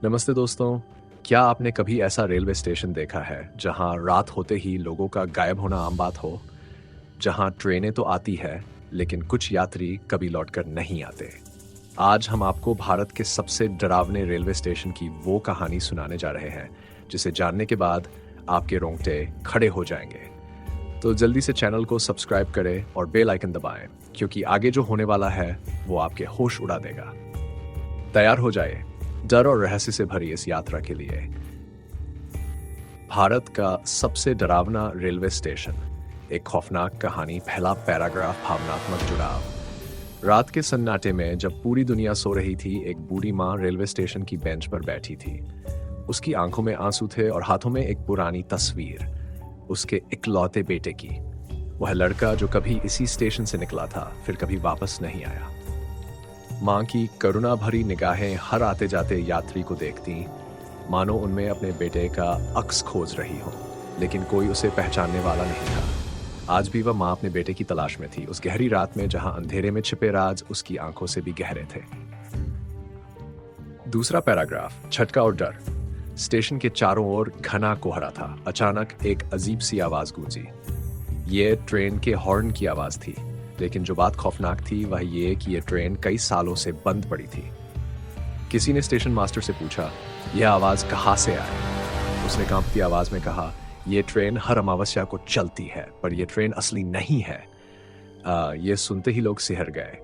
नमस्ते दोस्तों। क्या आपने कभी ऐसा रेलवे स्टेशन देखा है जहां रात होते ही लोगों का गायब होना आम बात हो? जहां ट्रेनें तो आती है लेकिन कुछ यात्री कभी लौटकर नहीं आते। आज हम आपको भारत के सबसे डरावने रेलवे स्टेशन की वो कहानी सुनाने जा रहे हैं जिसे जानने के बाद आपके रोंगटे खड़े हो जाएंगे। तो जल्दी से चैनल को सब्सक्राइब करें और बेल आइकन दबाएं क्योंकि आगे जो होने वाला है वो आपके होश उड़ा देगा। तैयार हो जाए डर और रहस्य से भरी इस यात्रा के लिए। भारत का सबसे डरावना रेलवे स्टेशन, एक खौफनाक कहानी। पहला पैराग्राफ, भावनात्मक जुड़ाव। रात के सन्नाटे में जब पूरी दुनिया सो रही थी, एक बूढ़ी माँ रेलवे स्टेशन की बेंच पर बैठी थी। उसकी आंखों में आंसू थे और हाथों में एक पुरानी तस्वीर, उसके इकलौते बेटे की। वह लड़का जो कभी इसी स्टेशन से निकला था, फिर कभी वापस नहीं आया। माँ की करुणा भरी निगाहें हर आते जाते यात्री को देखती, मानो उनमें अपने बेटे का अक्स खोज रही हो, लेकिन कोई उसे पहचानने वाला नहीं था। आज भी वह माँ अपने बेटे की तलाश में थी, उस गहरी रात में जहां अंधेरे में छिपे राज उसकी आंखों से भी गहरे थे। दूसरा पैराग्राफ, झटका और डर। स्टेशन के चारों ओर घना कोहरा था। अचानक एक अजीब सी आवाज गूंजी। ये ट्रेन के हॉर्न की आवाज थी, लेकिन जो बात खौफनाक थी वह ये कि यह ट्रेन कई सालों से बंद पड़ी थी। किसी ने स्टेशन मास्टर से पूछा, यह आवाज कहाँ से आई? उसने कांपती आवाज में कहा, यह ट्रेन हर अमावस्या को चलती है, पर यह ट्रेन असली नहीं है। यह सुनते ही लोग सिहर गए।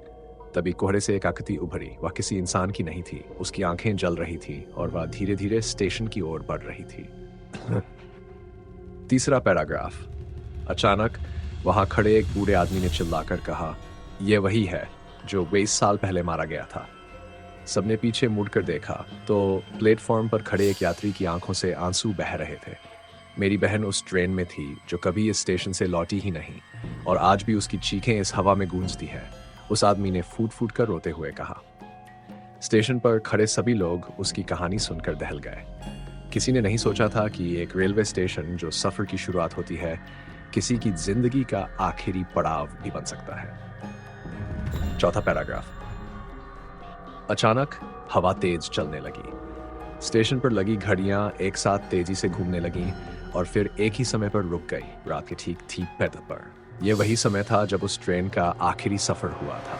तभी कोहरे से एक आकृति उभरी। वह किसी इंसान की नहीं थी। उसकी आंखें जल रही थी और वह धीरे धीरे स्टेशन की ओर बढ़ रही थी। तीसरा पैराग्राफ। अचानक वहां खड़े एक बूढ़े आदमी ने चिल्लाकर कहा, यह वही है जो 20 साल पहले मारा गया था। सबने पीछे मुड़कर देखा तो प्लेटफॉर्म पर खड़े एक यात्री की आंखों से आंसू बह रहे थे। मेरी बहन उस ट्रेन में थी जो कभी इस स्टेशन से लौटी ही नहीं, और आज भी उसकी चीखें इस हवा में गूंजती है। उस आदमी ने फूट फूट कर रोते हुए कहा। स्टेशन पर खड़े सभी लोग उसकी कहानी सुनकर दहल गए। किसी ने नहीं सोचा था कि एक रेलवे स्टेशन जो सफर की शुरुआत होती है, किसी की जिंदगी का आखिरी पड़ाव भी बन सकता है। चौथा पैराग्राफ। अचानक हवा तेज चलने लगी। स्टेशन पर लगी घड़ियां एक साथ तेजी से घूमने लगीं और फिर एक ही समय पर रुक गई, रात के ठीक पैदल पर। यह वही समय था जब उस ट्रेन का आखिरी सफर हुआ था।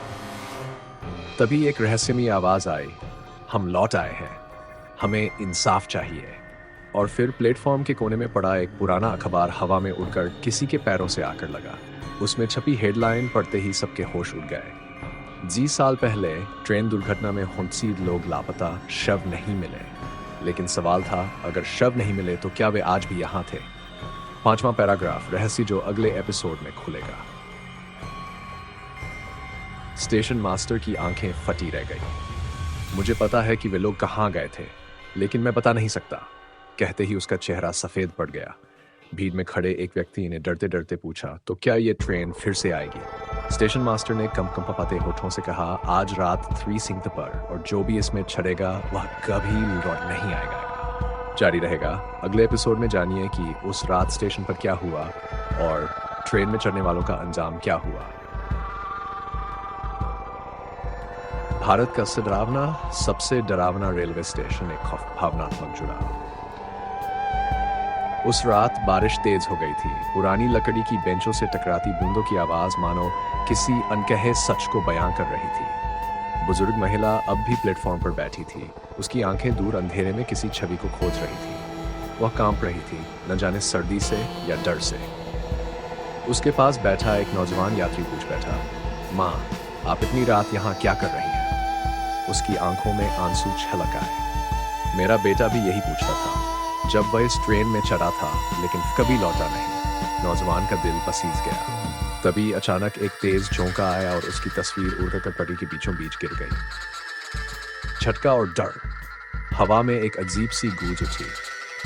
तभी एक रहस्यमयी आवाज आई, हम लौट आए हैं, हमें इंसाफ चाहिए। और फिर प्लेटफॉर्म के कोने में पड़ा एक पुराना अखबार हवा में उड़कर किसी के पैरों से आकर लगा। उसमें छपी हेडलाइन पढ़ते ही सबके होश उड़ गए। 20 साल पहले ट्रेन दुर्घटना में 29 लोग लापता, शव नहीं मिले। लेकिन सवाल था, अगर शव नहीं मिले तो क्या वे आज भी यहाँ थे? पांचवा पैराग्राफ, रहस्य जो अगले एपिसोड में खुलेगा। स्टेशन मास्टर की आंखें फटी रह गई। मुझे पता है कि वे लोग कहाँ गए थे, लेकिन मैं बता नहीं सकता। कहते ही उसका चेहरा सफेद पड़ गया। भीड़ में खड़े एक व्यक्ति ने डरते डरते पूछा, तो क्या ये ट्रेन फिर से आएगी? स्टेशन मास्टर ने कंपकंपाते होठों से कहा, आज रात 3 सिंह पर, और जो भी इसमें चढ़ेगा वह कभी लौट नहीं आएगा। जारी रहेगा। अगले एपिसोड में जानिए कि उस रात स्टेशन पर क्या हुआ और ट्रेन में चढ़ने वालों का अंजाम क्या हुआ। भारत का सबसे डरावना रेलवे स्टेशन, एक भावनात्मक जुड़ाव। उस रात बारिश तेज हो गई थी। पुरानी लकड़ी की बेंचों से टकराती बूंदों की आवाज मानो किसी अनकहे सच को बयां कर रही थी। बुजुर्ग महिला अब भी प्लेटफॉर्म पर बैठी थी। उसकी आंखें दूर अंधेरे में किसी छवि को खोज रही थी। वह कांप रही थी, न जाने सर्दी से या डर से। उसके पास बैठा एक नौजवान यात्री पूछ बैठा, माँ, आप इतनी रात यहाँ क्या कर रही हैं? उसकी आंखों में आंसू छलक आए। मेरा बेटा भी यही पूछता था जब वह इस ट्रेन में चढ़ा था, लेकिन कभी लौटा नहीं। नौजवान का दिल पसीज गया। तभी अचानक एक तेज झोंका आया और उसकी तस्वीर उड़कर पटरी के बीचों बीच गिर गई। झटका और डर। हवा में एक अजीब सी गूंज उठी।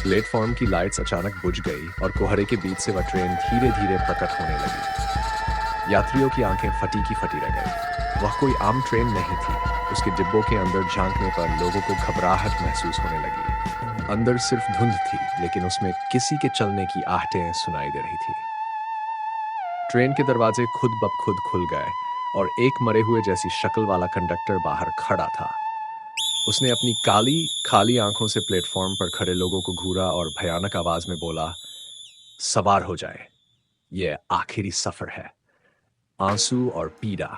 प्लेटफॉर्म की लाइट्स अचानक बुझ गई और कोहरे के बीच से वह ट्रेन धीरे धीरे प्रकट होने लगी। यात्रियों की आंखें फटी की फटी रह गई। वह कोई आम ट्रेन नहीं थी। उसके डिब्बों के अंदर झांकने पर लोगों को घबराहट महसूस होने लगी। अंदर सिर्फ धुंध थी, लेकिन उसमें किसी के चलने की आहटें सुनाई दे रही थी। ट्रेन के दरवाजे खुद ब खुद खुल गए और एक मरे हुए जैसी शक्ल वाला कंडक्टर बाहर खड़ा था। उसने अपनी काली खाली आंखों से प्लेटफॉर्म पर खड़े लोगों को घूरा और भयानक आवाज में बोला, सवार हो जाए, ये आखिरी सफर है। आंसू और पीड़ा।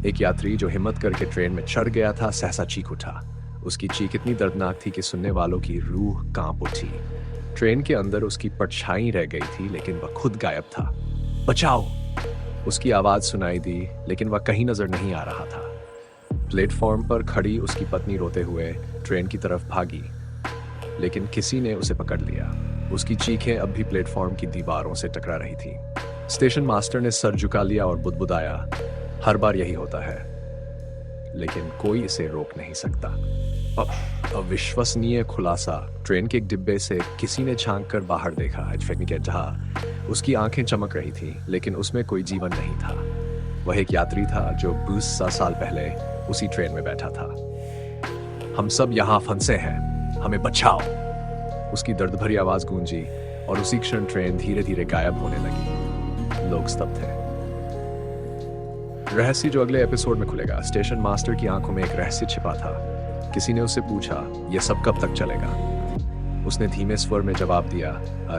एक यात्री जो हिम्मत करके ट्रेन में चढ़ गया था सहसा चीख उठा। उसकी चीख इतनी दर्दनाक थी कि सुनने वालों की रूह कांप उठी। ट्रेन के अंदर उसकी परछाई रह गई थी, लेकिन वह खुद गायब था। बचाओ! उसकी आवाज सुनाई दी, लेकिन वह कहीं नजर नहीं आ रहा था। प्लेटफॉर्म पर खड़ी उसकी पत्नी रोते हुए ट्रेन की तरफ भागी, लेकिन किसी ने उसे पकड़ लिया। उसकी चीखें अब भी प्लेटफॉर्म की दीवारों से टकरा रही थी। स्टेशन मास्टर ने सर झुका लिया और बुदबुदाया, हर बार यही होता है, लेकिन कोई इसे रोक नहीं सकता। अविश्वसनीय खुलासा। ट्रेन के एक डिब्बे से किसी ने झांक कर बाहर देखा। जहाँ उसकी आंखें चमक रही थी, लेकिन उसमें कोई जीवन नहीं था। वह एक यात्री था जो 20 साल पहले उसी ट्रेन में बैठा था। हम सब यहाँ फंसे हैं, हमें बचाओ! उसकी दर्द भरी आवाज गूंजी और उसी क्षण ट्रेन धीरे धीरे गायब होने लगी। लोग स्तब्ध थे। रहस्य जो अगले एपिसोड में खुलेगा। स्टेशन मास्टर की आंखों में एक रहस्य छिपा था। किसी ने उससे पूछा, यह सब कब तक चलेगा? उसने धीमे स्वर में जवाब दिया,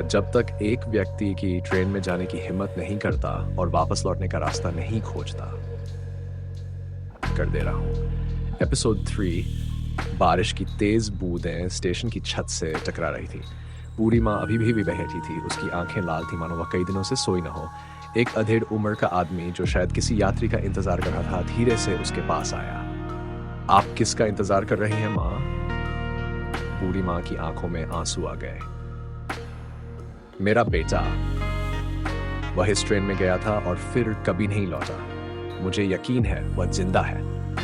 जब तक एक व्यक्ति की ट्रेन में जाने की हिम्मत नहीं करता और वापस लौटने का रास्ता नहीं खोजता। कर दे रहा हूं। एपिसोड 3। बारिश की तेज बूंदें स्टेशन की छत से टकरा रही थी। बूढ़ी माँ अभी भी बैठी थी। उसकी आंखें लाल थी, मानो वह कई दिनों से सोई न हो। एक अधेड़ उम्र का आदमी जो शायद किसी यात्री का इंतजार कर रहा था, धीरे से उसके पास आया। आप किसका इंतजार कर रही हैं माँ? बूढ़ी माँ की आंखों में आंसू आ गए। मेरा बेटा, वह इस ट्रेन में गया था और फिर कभी नहीं लौटा। मुझे यकीन है वह जिंदा है,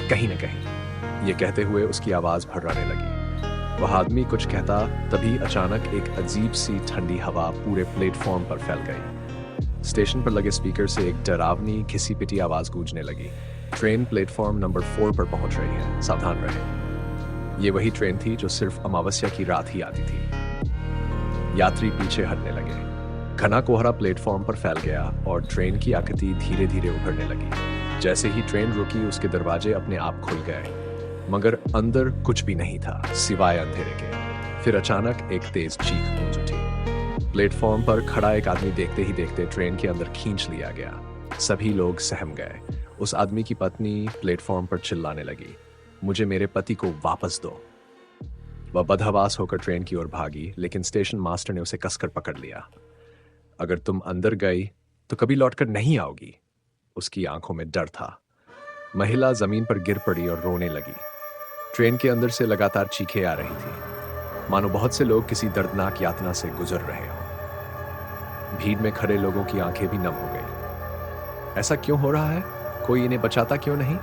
कहीं न कहीं। ये कहते हुए उसकी आवाज भर्राने लगी। वह आदमी कुछ कहता, तभी अचानक एक अजीब सी ठंडी हवा पूरे प्लेटफॉर्म पर फैल गई। स्टेशन पर लगे स्पीकर से एक डरावनी घिसी पिटी आवाज गूंजने लगी। ट्रेन प्लेटफॉर्म नंबर 4 पर पहुंच रही है, सावधान रहें। ये वही ट्रेन थी जो सिर्फ अमावस्या की रात ही आती थी। यात्री पीछे हटने लगे। घना कोहरा प्लेटफॉर्म पर फैल गया और ट्रेन की आकृति धीरे धीरे उभरने लगी। जैसे ही ट्रेन रुकी, उसके दरवाजे अपने आप खुल गए, मगर अंदर कुछ भी नहीं था सिवाय अंधेरे के। फिर अचानक एक तेज चीख गूंज उठी। प्लेटफॉर्म पर खड़ा एक आदमी देखते ही देखते ट्रेन के अंदर खींच लिया गया। सभी लोग सहम गए। उस आदमी की पत्नी प्लेटफॉर्म पर चिल्लाने लगी, मुझे मेरे पति को वापस दो। वह बदहवास होकर ट्रेन की ओर भागी, लेकिन स्टेशन मास्टर ने उसे कसकर पकड़ लिया। अगर तुम अंदर गई तो कभी लौटकर नहीं आओगी। उसकी आंखों में डर था। महिला जमीन पर गिर पड़ी और रोने लगी। ट्रेन के अंदर से लगातार चीखें आ रही थी, मानो बहुत से लोग किसी दर्दनाक यातना से गुजर रहे हों। भीड़ में खड़े लोगों की आंखें भी नम हो गई। ऐसा क्यों हो रहा है? कोई इन्हें बचाता क्यों नहीं?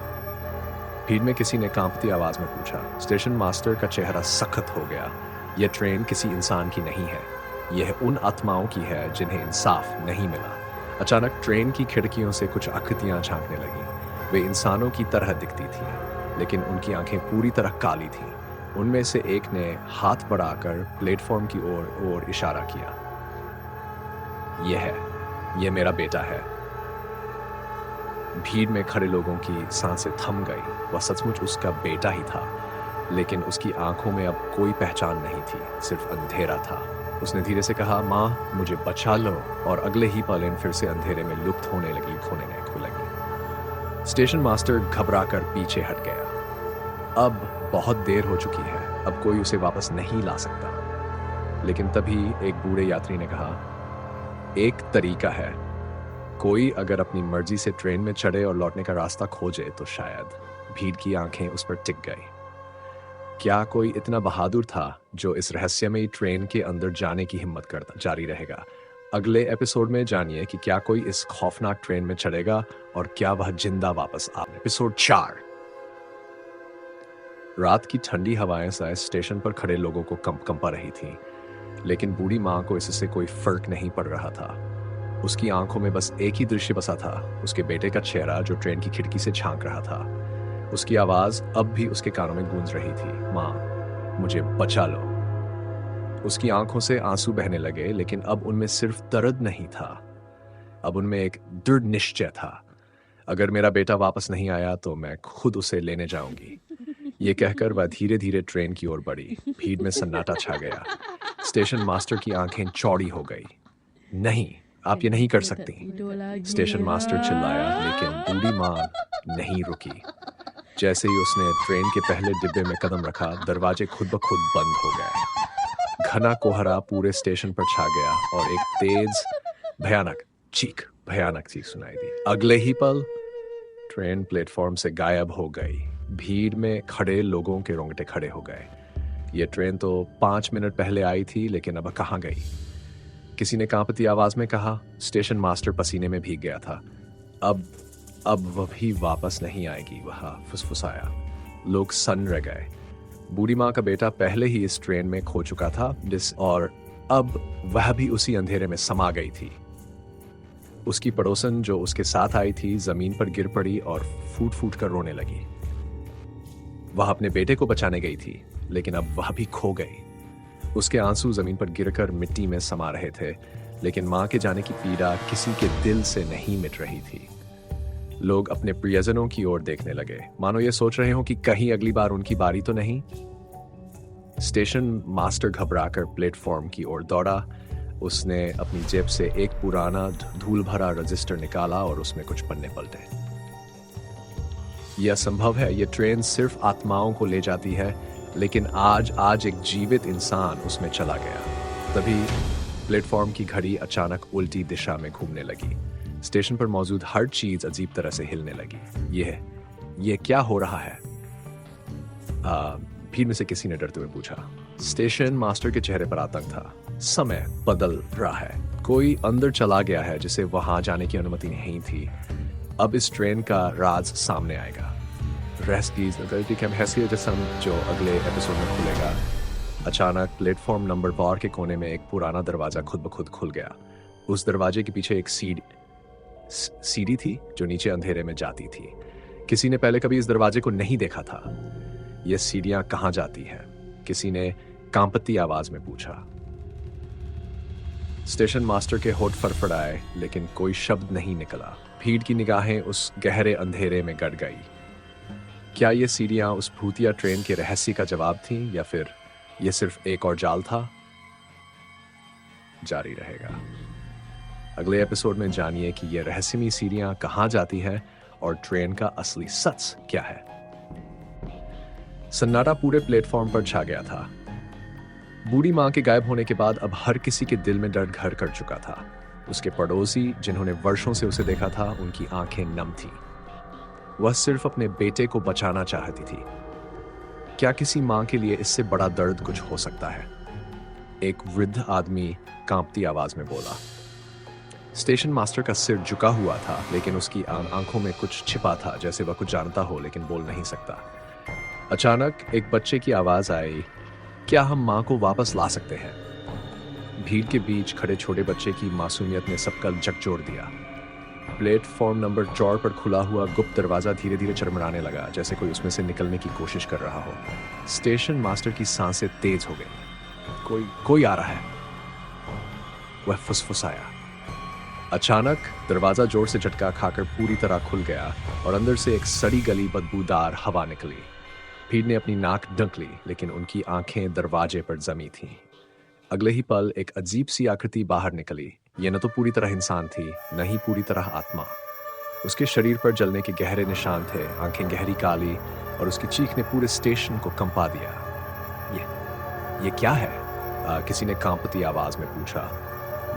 भीड़ में किसी ने कांपती आवाज में पूछा। स्टेशन मास्टर का चेहरा सख्त हो गया। यह ट्रेन किसी इंसान की नहीं है, यह उन आत्माओं की है जिन्हें इंसाफ नहीं मिला। अचानक ट्रेन की खिड़कियों से कुछ आकृतियां झांकने लगीं। वे इंसानों की तरह दिखती थीं, लेकिन उनकी आंखें पूरी तरह काली थीं। उनमें से एक ने हाथ बढ़ाकर प्लेटफॉर्म की ओर इशारा किया। यह मेरा बेटा है। भीड़ में खड़े लोगों की सांसें थम गई। वह सचमुच उसका बेटा ही था, लेकिन उसकी आंखों में अब कोई पहचान नहीं थी, सिर्फ अंधेरा था। उसने धीरे से कहा, माँ मुझे बचा लो, और अगले ही पल फिर से अंधेरे में लुप्त होने लगी, खोने लगी। स्टेशन मास्टर घबराकर पीछे हट गया। अब बहुत देर हो चुकी है, अब कोई उसे वापस नहीं ला सकता। लेकिन तभी एक बूढ़े यात्री ने कहा, एक तरीका है। कोई अगर अपनी मर्जी से ट्रेन में चढ़े और लौटने का रास्ता खोजे तो शायद। भीड़ की आंखें उस पर टिक गई। क्या कोई इतना बहादुर था जो इस रहस्यमयी ट्रेन के अंदर जाने की हिम्मत करता? जारी रहेगा अगले एपिसोड में। जानिए कि क्या कोई इस खौफनाक ट्रेन में चढ़ेगा और क्या वह जिंदा वापस आ। एपिसोड 4। रात की ठंडी हवाएं शायद स्टेशन पर खड़े लोगों को कंपा रही थी, लेकिन बूढ़ी मां को इससे कोई फर्क नहीं पड़ रहा था। उसकी आंखों में बस एक ही दृश्य बसा था, उसके बेटे का चेहरा जो ट्रेन की खिड़की से झांक रहा था। उसकी आवाज अब भी उसके कानों में गूंज रही थी, माँ मुझे बचा लो। उसकी आंखों से आंसू बहने लगे, लेकिन अब उनमें सिर्फ दर्द नहीं था, अब उनमें एक दृढ़ निश्चय था। अगर मेरा बेटा वापस नहीं आया तो मैं खुद उसे लेने जाऊंगी। ये कहकर वह धीरे धीरे ट्रेन की ओर बढ़ी। भीड़ में सन्नाटा छा गया। स्टेशन मास्टर की आंखें चौड़ी हो गई। नहीं, आप ये नहीं कर सकती, Tidur lagi स्टेशन मास्टर चिल्लाया, लेकिन बूढ़ी माँ नहीं रुकी। जैसे ही उसने ट्रेन के पहले डिब्बे में कदम रखा, दरवाजे खुद ब खुद बंद हो गए। घना कोहरा पूरे स्टेशन पर छा गया और एक तेज भयानक चीख सुनाई दी। अगले ही पल ट्रेन प्लेटफॉर्म से गायब हो गई। भीड़ में खड़े लोगों के रोंगटे खड़े हो गए। ये ट्रेन तो 5 मिनट पहले आई थी, लेकिन अब कहाँ गई? किसी ने कांपती आवाज में कहा। स्टेशन मास्टर पसीने में भीग गया था। अब वह भी वापस नहीं आएगी, वह फुसफुसाया। लोग सन्न रह गए। बूढ़ी माँ का बेटा पहले ही इस ट्रेन में खो चुका था, और अब वह भी उसी अंधेरे में समा गई थी। उसकी पड़ोसन जो उसके साथ आई थी जमीन पर गिर पड़ी और फूट फूट कर रोने लगी। वह अपने बेटे को बचाने गई थी, लेकिन अब वह भी खो गई। उसके आंसू जमीन पर गिरकर मिट्टी में समा रहे थे, लेकिन मां के जाने की पीड़ा किसी के दिल से नहीं मिट रही थी। लोग अपने प्रियजनों की ओर देखने लगे, मानो ये सोच रहे हो कि कहीं अगली बार उनकी बारी तो नहीं। स्टेशन मास्टर घबराकर प्लेटफॉर्म की ओर दौड़ा। उसने अपनी जेब से एक पुराना धूल भरा रजिस्टर निकाला और उसमें कुछ पन्ने पलटे। यह संभव है, यह ट्रेन सिर्फ आत्माओं को ले जाती है, लेकिन आज एक जीवित इंसान उसमें चला गया। तभी प्लेटफॉर्म की घड़ी अचानक उल्टी दिशा में घूमने लगी। स्टेशन पर मौजूद हर चीज अजीब तरह से हिलने लगी। यह क्या हो रहा है? भीड़ में से किसी ने डरते हुए पूछा। स्टेशन मास्टर के चेहरे पर आतंक था। समय बदल रहा है। कोई अंदर चला गया है जिसे वहां जाने की अनुमति नहीं थी। अब इस ट्रेन का राज सामने आएगा। जो अगले एपिसोड में खुलेगा। अचानक प्लेटफॉर्म नंबर 4 के कोने में एक पुराना दरवाजा खुद ब खुद खुल गया। उस दरवाजे के पीछे एक सीढ़ी थी जो नीचे अंधेरे में जाती थी। किसी ने पहले कभी इस दरवाजे को नहीं देखा था। ये सीढ़ियां कहां जाती हैं? किसी ने कांपती आवाज में पूछा। स्टेशन मास्टर के होठ फड़फड़ाए, लेकिन कोई शब्द नहीं निकला। भीड़ की निगाहें उस गहरे अंधेरे में गड़ गई। क्या ये सीढ़ियां उस भूतिया ट्रेन के रहस्य का जवाब थीं, या फिर यह सिर्फ एक और जाल था? जारी रहेगा। अगले एपिसोड में जानिए कि ये रहस्यमयी सीढ़ियां कहां जाती हैं और ट्रेन का असली सच क्या है। सन्नाटा पूरे प्लेटफॉर्म पर छा गया था। बूढ़ी मां के गायब होने के बाद अब हर किसी के दिल में डर घर कर चुका था। उसके पड़ोसी जिन्होंने वर्षों से उसे देखा था, उनकी आंखें नम थीं। वह सिर्फ अपने बेटे को बचाना चाहती थी। क्या किसी मां के लिए इससे बड़ा दर्द कुछ हो सकता है? एक वृद्ध आदमी कांपती आवाज में बोला। स्टेशन मास्टर का सिर झुका हुआ था, लेकिन उसकी आंखों में कुछ छिपा था, जैसे वह कुछ जानता हो लेकिन बोल नहीं सकता। अचानक एक बच्चे की आवाज आई, क्या हम मां को वापस ला सकते हैं? भीड़ के बीच खड़े छोटे बच्चे की मासूमियत ने सबका झकझोर दिया। प्लेटफॉर्म नंबर 4 पर खुला हुआ गुप्त दरवाजा धीरे धीरे चरमराने लगा, जैसे कोई उसमें से निकलने की कोशिश कर रहा हो। स्टेशन मास्टर की सांसें तेज हो गई। कोई आ रहा है, वह फुसफुसाया। अचानक दरवाजा जोर से झटका खाकर पूरी तरह खुल गया और अंदर से एक सड़ी गली बदबूदार हवा निकली। भीड़ ने अपनी नाक ढक ली, लेकिन उनकी आंखें दरवाजे पर जमी थीं। अगले ही पल एक अजीब सी आकृति बाहर निकली। यह न तो पूरी तरह इंसान थी, न ही पूरी तरह आत्मा। उसके शरीर पर जलने के गहरे निशान थे, आंखें गहरी काली, और उसकी चीख ने पूरे स्टेशन को कंपा दिया। ये क्या है? किसी ने कांपती आवाज में पूछा।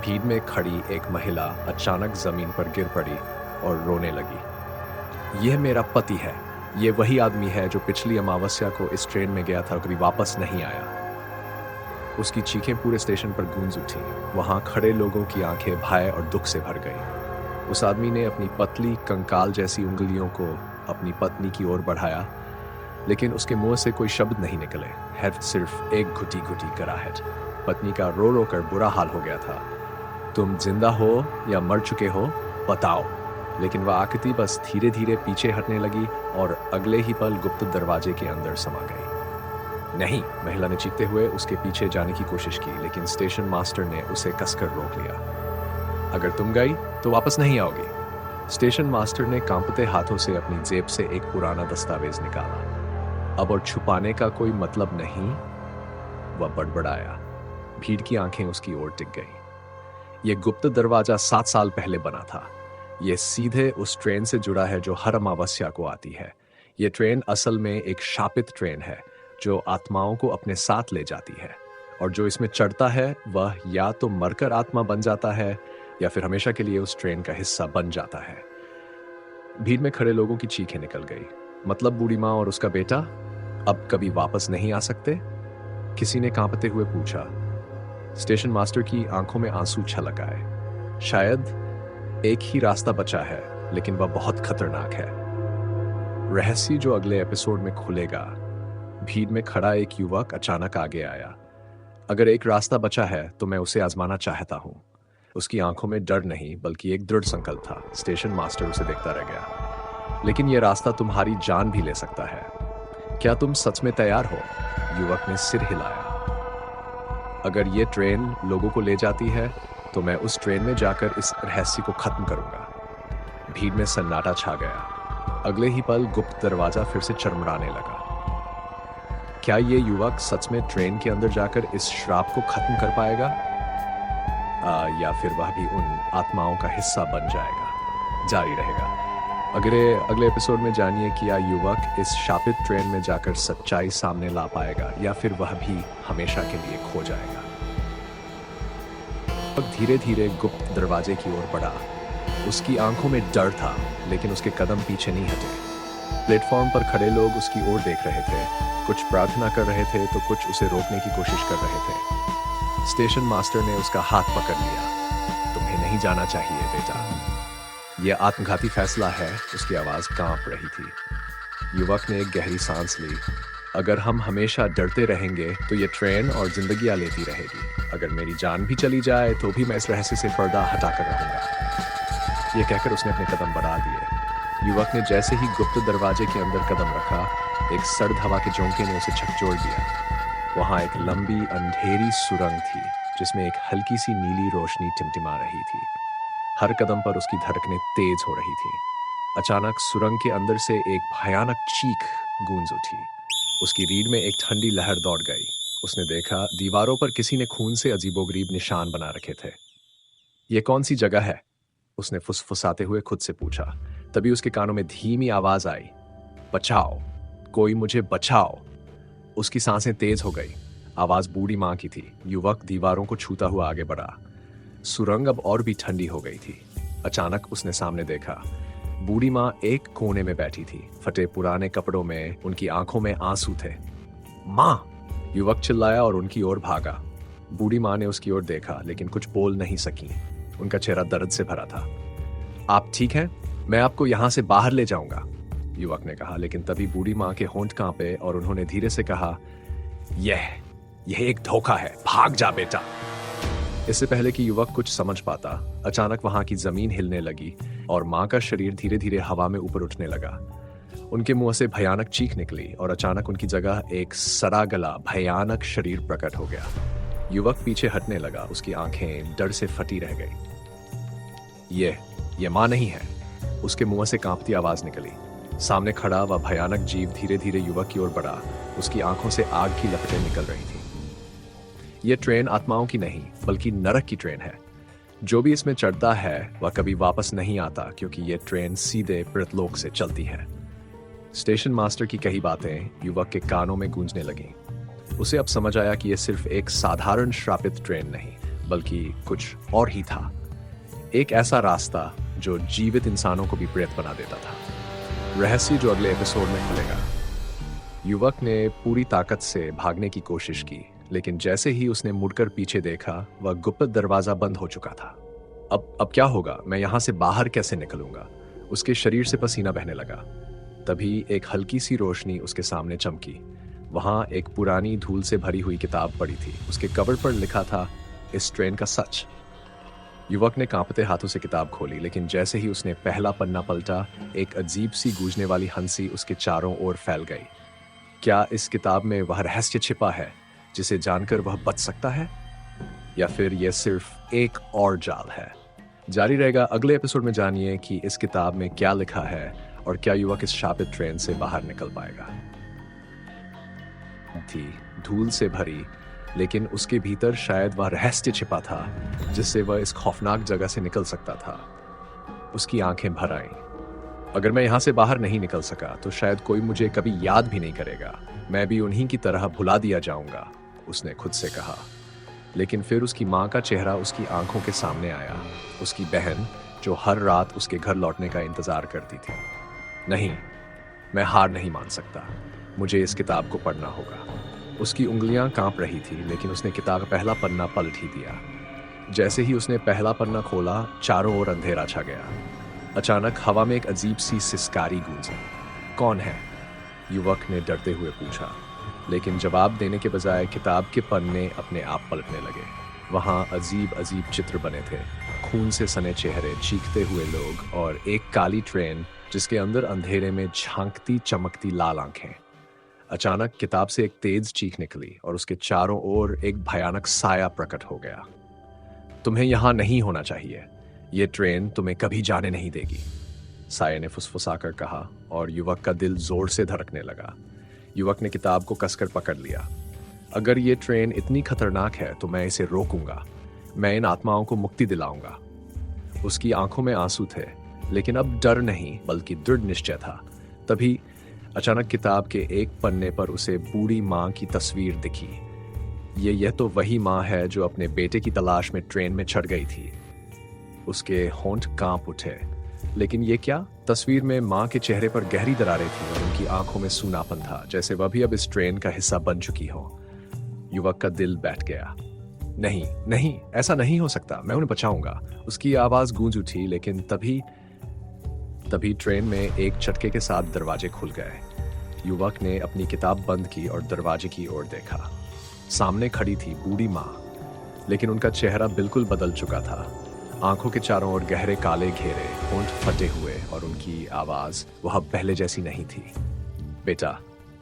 भीड़ में खड़ी एक महिला अचानक जमीन पर गिर पड़ी और रोने लगी। यह मेरा पति है। ये वही आदमी है जो पिछली अमावस्या को इस ट्रेन में गया था और कभी वापस नहीं आया। उसकी चीखें पूरे स्टेशन पर गूंज उठी। वहां खड़े लोगों की आंखें भय और दुख से भर गई। उस आदमी ने अपनी पतली कंकाल जैसी उंगलियों को अपनी पत्नी की ओर बढ़ाया, लेकिन उसके मुंह से कोई शब्द नहीं निकले, है सिर्फ एक घुटी घुटी कराहट। पत्नी का रो रो कर बुरा हाल हो गया था। तुम जिंदा हो या मर चुके हो, बताओ। लेकिन वह आकृति बस धीरे धीरे पीछे हटने लगी और अगले ही पल गुप्त दरवाजे के अंदर समा गई। नहीं, महिला ने चीखते हुए उसके पीछे जाने की कोशिश की, लेकिन स्टेशन मास्टर ने उसे कसकर रोक लिया। अगर तुम गई तो वापस नहीं आओगी। स्टेशन मास्टर ने कांपते हाथों से अपनी जेब से एक पुराना दस्तावेज निकाला। अब और छुपाने का कोई मतलब नहीं, वह बड़बड़ाया। भीड़ की आंखें उसकी ओर टिक गईं। यह गुप्त दरवाजा 7 साल पहले बना था। यह सीधे उस ट्रेन से जुड़ा है जो हर अमावस्या को आती है। यह ट्रेन असल में एक शापित ट्रेन है जो आत्माओं को अपने साथ ले जाती है, और जो इसमें चढ़ता है वह या तो मरकर आत्मा बन जाता है या फिर हमेशा के लिए उस ट्रेन का हिस्सा बन जाता है। भीड़ में खड़े लोगों की चीखें निकल गई। मतलब बूढ़ी माँ और उसका बेटा अब कभी वापस नहीं आ सकते? किसी ने कांपते हुए पूछा। स्टेशन मास्टर की आंखों में आंसू छलक आए। शायद एक ही रास्ता बचा है, लेकिन वह बहुत खतरनाक है। रहस्य जो अगले एपिसोड में खुलेगा। भीड़ में खड़ा एक युवक अचानक आगे आया। अगर एक रास्ता बचा है तो मैं उसे आजमाना चाहता हूं। उसकी आंखों में डर नहीं बल्कि एक दृढ़ संकल्प था। स्टेशन मास्टर उसे देखता रह गया। लेकिन यह रास्ता तुम्हारी जान भी ले सकता है। क्या तुम सच में तैयार हो? युवक ने सिर हिलाया। अगर यह ट्रेन लोगों को ले जाती है तो मैं उस ट्रेन में जाकर इस रहस्य को खत्म करूंगा। भीड़ में सन्नाटा छा गया। अगले ही पल गुप्त दरवाजा फिर से चरमराने लगा। क्या ये युवक सच में ट्रेन के अंदर जाकर इस श्राप को खत्म कर पाएगा, या फिर वह भी उन आत्माओं का हिस्सा बन जाएगा? जारी रहेगा। अगले एपिसोड में जानिए कि यह युवक इस शापित ट्रेन में जाकर सच्चाई सामने ला पाएगा या फिर वह भी हमेशा के लिए खो जाएगा। धीरे धीरे गुप्त दरवाजे की ओर बढ़ा। उसकी आंखों में डर था, लेकिन उसके कदम पीछे नहीं हटे। प्लेटफॉर्म पर खड़े लोग उसकी ओर देख रहे थे। कुछ प्रार्थना कर रहे थे तो कुछ उसे रोकने की कोशिश कर रहे थे। स्टेशन मास्टर ने उसका हाथ पकड़ लिया। तुम्हें नहीं जाना चाहिए बेटा, यह आत्मघाती फैसला है। उसकी आवाज कांप रही थी। युवक ने एक गहरी सांस ली। अगर हम हमेशा डरते रहेंगे तो यह ट्रेन और जिंदगियां लेती रहेगी। अगर मेरी जान भी चली जाए तो भी मैं इस रहस्य से पर्दा हटाकर रहूंगा। यह कहकर उसने अपने कदम बढ़ा दिए। युवक ने जैसे ही गुप्त दरवाजे के अंदर कदम रखा, एक सर्द हवा के झोंके ने उसे झकझोर दिया। वहां एक लंबी अंधेरी सुरंग थी जिसमें एक हल्की सी नीली रोशनी टिमटिमा रही थी। हर कदम पर उसकी धड़कनें तेज हो रही थीं। अचानक सुरंग के अंदर से एक भयानक चीख गूंज उठी। उसकी रीढ़ में एक ठंडी लहर दौड़ गई। उसने देखा दीवारों पर किसी ने खून से अजीबोगरीब निशान बना रखे थे। ये कौन सी जगह है? उसने फुसफुसाते हुए खुद से पूछा। तभी उसके कानों में धीमी आवाज आई, बचाओ, कोई मुझे बचाओ। उसकी सांसें तेज हो गई। आवाज बूढ़ी मां की थी। युवक दीवारों को छूता हुआ आगे बढ़ा। सुरंग अब और भी ठंडी हो गई थी। अचानक उसने सामने देखा। बूढ़ी मां एक कोने में बैठी थी, फटे पुराने कपड़ों में। उनकी आंखों में आंसू थे। मां! युवक चिल्लाया और उनकी ओर भागा। बूढ़ी मां ने उसकी ओर देखा, लेकिन कुछ बोल नहीं सकी। उनका चेहरा दर्द से भरा था। आप ठीक हैं? मैं आपको यहां से बाहर ले जाऊंगा, युवक ने कहा। लेकिन तभी बूढ़ी मां के होंठ कांपे और उन्होंने धीरे से कहा, यह एक धोखा है, भाग जा बेटा। इससे पहले कि युवक कुछ समझ पाता, अचानक वहां की जमीन हिलने लगी और मां का शरीर धीरे धीरे हवा में ऊपर उठने लगा। उनके मुंह से भयानक चीख निकली और अचानक उनकी जगह एक सड़ा गला भयानक शरीर प्रकट हो गया। युवक पीछे हटने लगा। उसकी आंखें डर से फटी रह गई। ये मां नहीं है, उसके मुंह से कांपती आवाज निकली। सामने खड़ा वह भयानक जीव धीरे धीरे युवक की ओर बढ़ा। उसकी आंखों से आग की लपटें निकल रही थी। यह ट्रेन आत्माओं की नहीं बल्कि नरक की ट्रेन है। जो भी इसमें चढ़ता है वह कभी वापस नहीं आता, क्योंकि यह ट्रेन सीधे पृथलोक से चलती है। स्टेशन मास्टर की कही बातें युवक के कानों में गूंजने लगीं। उसे अब समझ आया कि यह सिर्फ एक साधारण श्रापित ट्रेन नहीं बल्कि कुछ और ही था। एक ऐसा रास्ता जो जीवित इंसानों को भी प्रेत बना देता था। रहस्य जो अगले एपिसोड में खुलेगा। युवक ने पूरी ताकत से भागने की कोशिश की, लेकिन जैसे ही उसने मुड़कर पीछे देखा, वह गुप्त दरवाजा बंद हो चुका था। अब क्या होगा? मैं यहां से बाहर कैसे निकलूंगा? उसके शरीर से पसीना बहने लगा। तभी एक हल्की सी रोशनी उसके सामने चमकी। वहां एक पुरानी धूल से भरी हुई किताब पड़ी थी। उसके कवर पर लिखा था, इस ट्रेन का सच। युवक ने कांपते हाथों से किताब खोली, लेकिन जैसे ही उसने पहला पन्ना पलटा, एक अजीब सी गूंजने वाली हंसी उसके चारों ओर फैल गई। क्या इस किताब में वह रहस्य छिपा है जिसे जानकर वह बच सकता है, या फिर यह सिर्फ एक और जाल है? जारी रहेगा। अगले एपिसोड में जानिए कि इस किताब में क्या लिखा है और क्या युवक इस शापित ट्रेन से बाहर निकल पाएगा। थी, धूल से भरी, लेकिन उसके भीतर शायद वह रहस्य छिपा था जिससे वह इस खौफनाक जगह से निकल सकता था। उसकी आंखें भर आईं। अगर मैं यहाँ से बाहर नहीं निकल सका तो शायद कोई मुझे कभी याद भी नहीं करेगा, मैं भी उन्हीं की तरह भुला दिया जाऊंगा, उसने खुद से कहा। लेकिन फिर उसकी माँ का चेहरा उसकी आंखों के सामने आया, उसकी बहन जो हर रात उसके घर लौटने का इंतजार करती थी। नहीं, मैं हार नहीं मान सकता, मुझे इस किताब को पढ़ना होगा। उसकी उंगलियां कांप रही थी, लेकिन उसने किताब का पहला पन्ना पलट ही दिया। जैसे ही उसने पहला पन्ना खोला, चारों ओर अंधेरा छा गया। अचानक हवा में एक अजीब सी सिसकारी गूंजी। कौन है? युवक ने डरते हुए पूछा, लेकिन जवाब देने के बजाय किताब के पन्ने अपने आप पलटने लगे। वहां अजीब अजीब चित्र बने थे, खून से सने चेहरे, चीखते हुए लोग और एक काली ट्रेन जिसके अंदर अंधेरे में झांकती चमकती लाल आंखें। अचानक किताब से एक तेज चीख निकली और उसके चारों ओर एक भयानक साया प्रकट हो गया। तुम्हें यहां नहीं होना चाहिए, ये ट्रेन तुम्हें कभी जाने नहीं देगी, साये ने फुसफुसाकर कहा और युवक का दिल जोर से धड़कने लगा। युवक ने किताब को कसकर पकड़ लिया। अगर ये ट्रेन इतनी खतरनाक है तो मैं इसे रोकूंगा, मैं इन आत्माओं को मुक्ति दिलाऊंगा। उसकी आंखों में आंसू थे, लेकिन अब डर नहीं बल्कि दृढ़ निश्चय था। तभी अचानक किताब के एक पन्ने पर उसे बूढ़ी माँ की तस्वीर दिखी। यह तो वही माँ है जो अपने बेटे की तलाश में ट्रेन में चढ़ गई थी। उसके होंठ कांप उठे। लेकिन ये क्या? तस्वीर में माँ के चेहरे पर गहरी दरारें थीं और उनकी आंखों में सूनापन था, जैसे वह भी अब इस ट्रेन का हिस्सा बन चुकी हो। युवक का दिल बैठ गया। नहीं नहीं, ऐसा नहीं हो सकता, मैं उन्हें बचाऊंगा, उसकी आवाज गूंज उठी। लेकिन तभी ट्रेन में एक झटके के साथ दरवाजे खुल गए। युवक ने अपनी किताब बंद की और दरवाजे की ओर देखा। सामने खड़ी थी बूढ़ी माँ, लेकिन उनका चेहरा बिल्कुल बदल चुका था। आंखों के चारों ओर गहरे काले घेरे, होंठ फटे हुए और उनकी आवाज वह पहले जैसी नहीं थी। बेटा,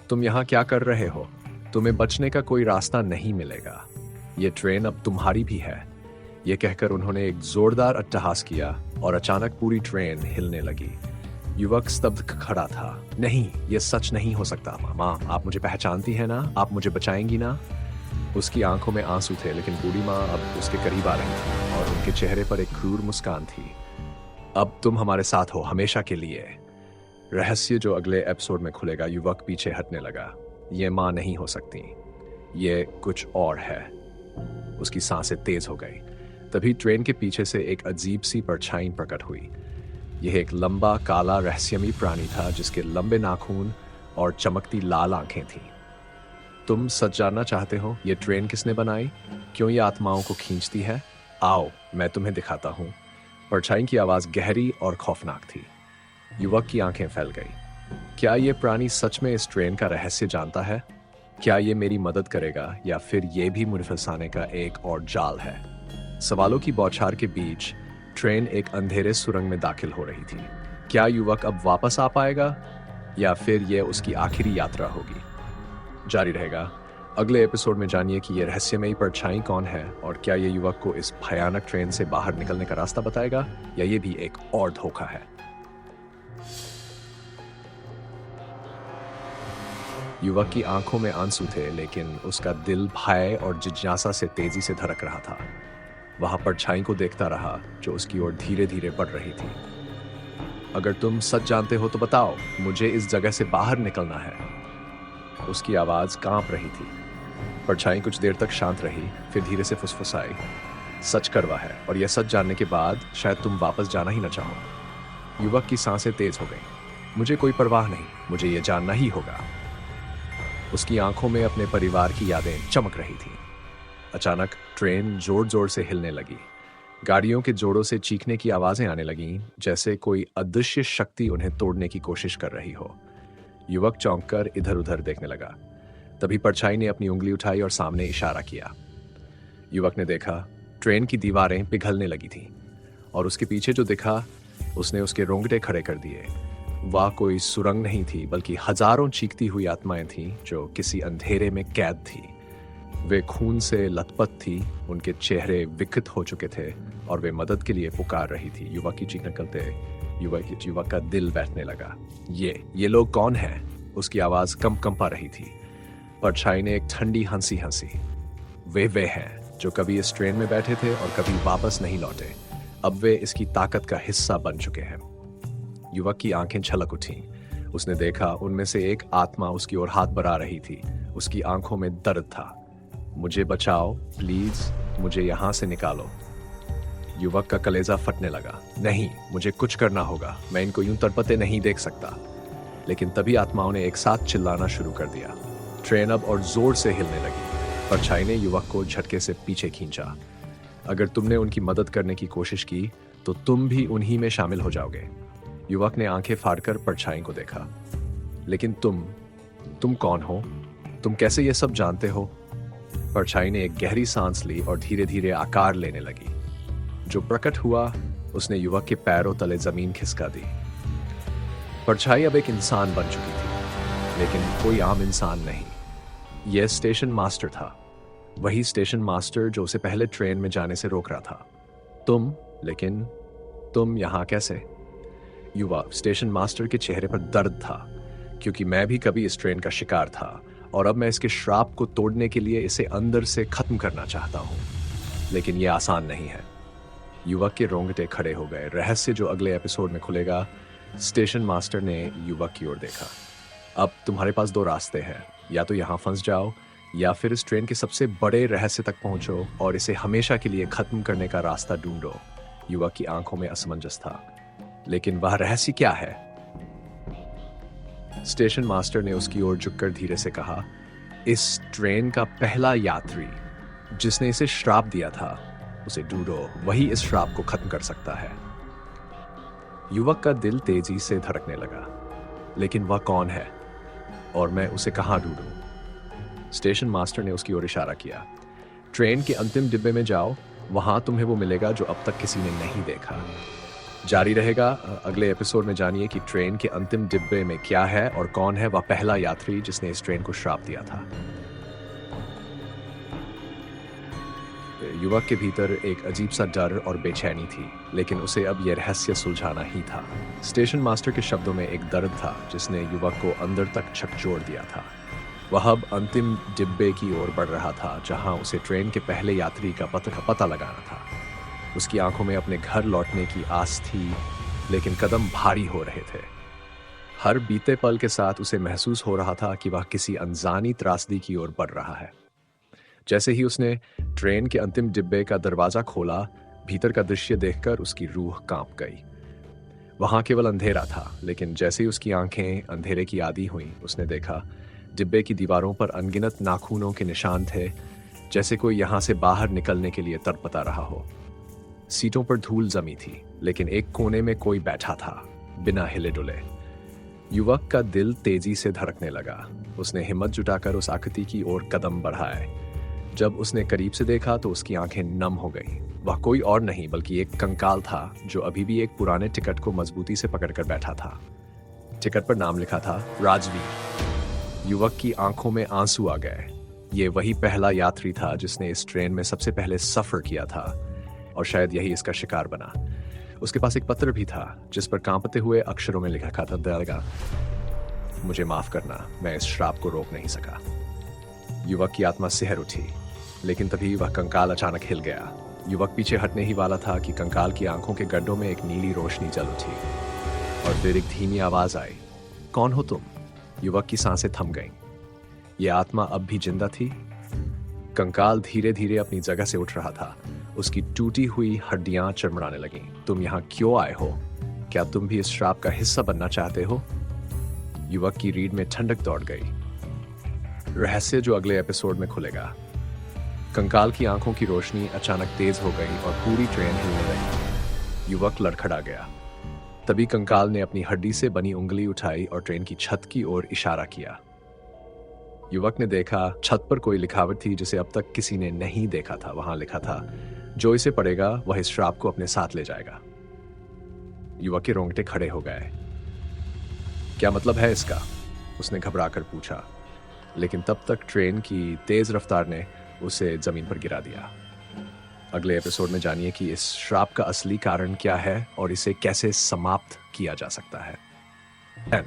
तुम यहाँ क्या कर रहे हो? तुम्हें बचने का कोई रास्ता नहीं मिलेगा, ये ट्रेन अब तुम्हारी भी है। ये कहकर उन्होंने एक जोरदार अट्टहास किया और अचानक पूरी ट्रेन हिलने लगी। युवक स्तब्ध खड़ा था। नहीं, ये सच नहीं हो सकता। माँ, आप मुझे पहचानती हैं ना? आप मुझे बचाएंगी ना? उसकी आंखों में आंसू थे, लेकिन बूढ़ी माँ अब उसके करीब आ रही थी और उनके चेहरे पर एक क्रूर मुस्कान थी। अब तुम हमारे साथ हो, हमेशा के लिए। रहस्य जो अगले एपिसोड में खुलेगा। युवक पीछे हटने लगा। ये माँ नहीं हो सकती, ये कुछ और है। उसकी सांसें तेज हो गई। तभी ट्रेन के पीछे से एक अजीब सी परछाई प्रकट हुई। यह एक लंबा काला रहस्यमयी प्राणी था जिसके लंबे नाखून और चमकती लाल आंखें थीं। तुम सच जानना चाहते हो, ये ट्रेन किसने बनाई? क्यों ये आत्माओं को खींचती है? आओ, मैं तुम्हें दिखाता हूँ। परछाई की आवाज गहरी और खौफनाक थी। युवक की आंखें फैल गई। क्या ये प्राणी सच में इस ट्रेन का रहस्य जानता है? क्या ये मेरी मदद करेगा या फिर ये भी मुझे फंसाने का एक और जाल है? सवालों की बौछार के बीच ट्रेन एक अंधेरे सुरंग में दाखिल हो रही थी। क्या युवक अब वापस आ पाएगा या फिर यह उसकी आखिरी यात्रा होगी? जारी रहेगा। अगले एपिसोड में जानिए कि यह रहस्यमयी परछाई कौन है और क्या यह युवक को इस भयानक ट्रेन से बाहर निकलने का रास्ता बताएगा या यह भी एक और धोखा है। युवक की आंखों में आंसू थे, लेकिन उसका दिल भय और जिज्ञासा से तेजी से धड़क रहा था। वह परछाई को देखता रहा जो उसकी ओर धीरे धीरे बढ़ रही थी। अगर तुम सच जानते हो तो बताओ, मुझे इस जगह से बाहर निकलना है। उसकी आवाज कांप रही थी। परछाई कुछ देर तक शांत रही, फिर धीरे से फुसफुसाई। सच कड़वा है और यह सच जानने के बाद शायद तुम वापस जाना ही न चाहो। युवक की सांसें तेज हो गईं। मुझे कोई परवाह नहीं, मुझे यह जानना ही होगा। उसकी आंखों में अपने परिवार की यादें चमक रही थीं। अचानक ट्रेन जोर जोर से हिलने लगी। गाड़ियों के जोड़ों से चीखने की आवाजें आने लगीं, जैसे कोई अदृश्य शक्ति उन्हें तोड़ने की कोशिश कर रही हो। युवक चौंककर इधर उधर देखने लगा। तभी परछाई ने अपनी उंगली उठाई और सामने इशारा किया। युवक ने देखा, ट्रेन की दीवारें पिघलने लगी थीं और उसके पीछे जो दिखा उसने उसके रोंगटे खड़े कर दिए। वह कोई सुरंग नहीं थी, बल्कि हजारों चीखती हुई आत्माएं थीं जो किसी अंधेरे में कैद थी। वे खून से लथपथ थी, उनके चेहरे विकृत हो चुके थे और वे मदद के लिए पुकार रही थी। युवक की चीख निकलते युवक का दिल बैठने लगा। ये लोग कौन हैं? उसकी आवाज कंपा रही थी। परछाई ने एक ठंडी हंसी हंसी। वे हैं जो कभी इस ट्रेन में बैठे थे और कभी वापस नहीं लौटे। अब वे इसकी ताकत का हिस्सा बन चुके हैं। युवक की आंखें छलक उठी। उसने देखा उनमें से एक आत्मा उसकी ओर हाथ बढ़ा रही थी। उसकी आंखों में दर्द था। मुझे बचाओ प्लीज, मुझे यहां से निकालो। युवक का कलेजा फटने लगा। नहीं, मुझे कुछ करना होगा, मैं इनको यूं तड़पते नहीं देख सकता। लेकिन तभी आत्माओं ने एक साथ चिल्लाना शुरू कर दिया। ट्रेन अब और जोर से हिलने लगी। परछाई ने युवक को झटके से पीछे खींचा। अगर तुमने उनकी मदद करने की कोशिश की तो तुम भी उन्हीं में शामिल हो जाओगे। युवक ने आंखें फाड़कर परछाई को देखा। लेकिन तुम कौन हो? तुम कैसे ये सब जानते हो? परछाई ने एक गहरी सांस ली और धीरे धीरे आकार लेने लगी। जो प्रकट हुआ उसने युवक के पैरों तले जमीन खिसका दी। परछाई अब एक इंसान बन चुकी थी, लेकिन कोई आम इंसान नहीं। यह स्टेशन मास्टर था, वही स्टेशन मास्टर जो उसे पहले ट्रेन में जाने से रोक रहा था। लेकिन तुम यहां कैसे? युवा स्टेशन मास्टर के चेहरे पर दर्द था, क्योंकि मैं भी कभी इस ट्रेन का शिकार था और अब मैं इसके श्राप को तोड़ने के लिए इसे अंदर से खत्म करना चाहता हूं। लेकिन यह आसान नहीं है। युवक के रोंगटे खड़े हो गए। रहस्य जो अगले एपिसोड में खुलेगा। स्टेशन मास्टर ने युवक की ओर देखा। अब तुम्हारे पास दो रास्ते हैं, या तो यहां फंस जाओ या फिर इस ट्रेन के सबसे बड़े रहस्य तक पहुंचो और इसे हमेशा के लिए खत्म करने का रास्ता ढूंढो। युवक की आंखों में असमंजस था। लेकिन वह रहस्य क्या है? स्टेशन मास्टर ने उसकी ओर झुककर धीरे से कहा, इस ट्रेन का पहला यात्री जिसने इसे श्राप दिया था, उसे ढूंढो, वही इस श्राप को खत्म कर सकता है। युवक का दिल तेजी से धड़कने लगा। लेकिन वह कौन है और मैं उसे कहां ढूंढूं? स्टेशन मास्टर ने उसकी ओर इशारा किया। ट्रेन के अंतिम डिब्बे में जाओ, वहां तुम्हें वो मिलेगा जो अब तक किसी ने नहीं देखा। जारी रहेगा। अगले एपिसोड में जानिए कि ट्रेन के अंतिम डिब्बे में क्या है और कौन है वह पहला यात्री जिसने इस ट्रेन को श्राप दिया था। युवक के भीतर एक अजीब सा डर और बेचैनी थी, लेकिन उसे अब यह रहस्य सुलझाना ही था। स्टेशन मास्टर के शब्दों में एक दर्द था जिसने युवक को अंदर तक झकझोर दिया था। वह अब अंतिम डिब्बे की ओर बढ़ रहा था, जहां उसे ट्रेन के पहले यात्री का पता लगाना था। उसकी आंखों में अपने घर लौटने की आस थी, लेकिन कदम भारी हो रहे थे। हर बीते पल के साथ उसे महसूस हो रहा था कि वह किसी अनजानी त्रासदी की ओर बढ़ रहा है। जैसे ही उसने ट्रेन के अंतिम डिब्बे का दरवाजा खोला, भीतर का दृश्य देखकर उसकी रूह कांप गई। वहां केवल अंधेरा था, लेकिन जैसे ही उसकी आंखें अंधेरे की आदी हुईं, उसने देखा डिब्बे की दीवारों पर अनगिनत नाखूनों के निशान थे, जैसे कोई यहां से बाहर निकलने के लिए तड़पता रहा हो। सीटों पर धूल जमी थी, लेकिन एक कोने में कोई बैठा था, बिना हिले डुले। युवक का दिल तेजी से धड़कने लगा। उसने हिम्मत जुटाकर उस आकृति की ओर कदम बढ़ाए। जब उसने करीब से देखा तो उसकी आंखें नम हो गईं। वह कोई और नहीं बल्कि एक कंकाल था, जो अभी भी एक पुराने टिकट को मजबूती से पकड़कर बैठा था। टिकट पर नाम लिखा था राजवीर। युवक की आंखों में आंसू आ गए। ये वही पहला यात्री था जिसने इस ट्रेन में सबसे पहले सफर किया था, और शायद यही इसका शिकार बना। उसके पास एक पत्र भी था जिस पर कांपते हुए अक्षरों में लिखा था, दयालगा, मुझे माफ करना, मैं इस श्राप को रोक नहीं सका। युवक की आत्मा सिहर उठी, लेकिन तभी वह कंकाल अचानक हिल गया। युवक पीछे हटने ही वाला था कि कंकाल की आंखों के गड्ढों में एक नीली रोशनी जल उठी और फिर एक धीमी आवाज आई, कौन हो तुम? युवक की सांसें थम गईं। यह आत्मा अब भी जिंदा थी। कंकाल धीरे धीरे अपनी जगह से उठ रहा था। उसकी टूटी हुई हड्डियां चरमराने लगीं। तुम यहां क्यों आए हो? क्या तुम भी इस श्राप का हिस्सा बनना चाहते हो? युवक की रीढ़ में ठंडक दौड़ गई। रहस्य जो अगले एपिसोड में खुलेगा। कंकाल की आंखों की रोशनी अचानक तेज हो गई और पूरी ट्रेन हिलने लगी। युवक लड़खड़ा गया। तभी कंकाल ने अपनी हड्डी से बनी उंगली उठाई और ट्रेन की छत की ओर इशारा किया। युवक ने देखा छत पर कोई लिखावट थी जिसे अब तक किसी ने नहीं देखा था। वहां लिखा था, जो इसे पढ़ेगा वह इस श्राप को अपने साथ ले जाएगा। युवक के रोंगटे खड़े हो गए। क्या मतलब है इसका? उसने घबराकर पूछा, लेकिन तब तक ट्रेन की तेज रफ्तार ने उसे जमीन पर गिरा दिया। अगले एपिसोड में जानिए कि इस श्राप का असली कारण क्या है और इसे कैसे समाप्त किया जा सकता है।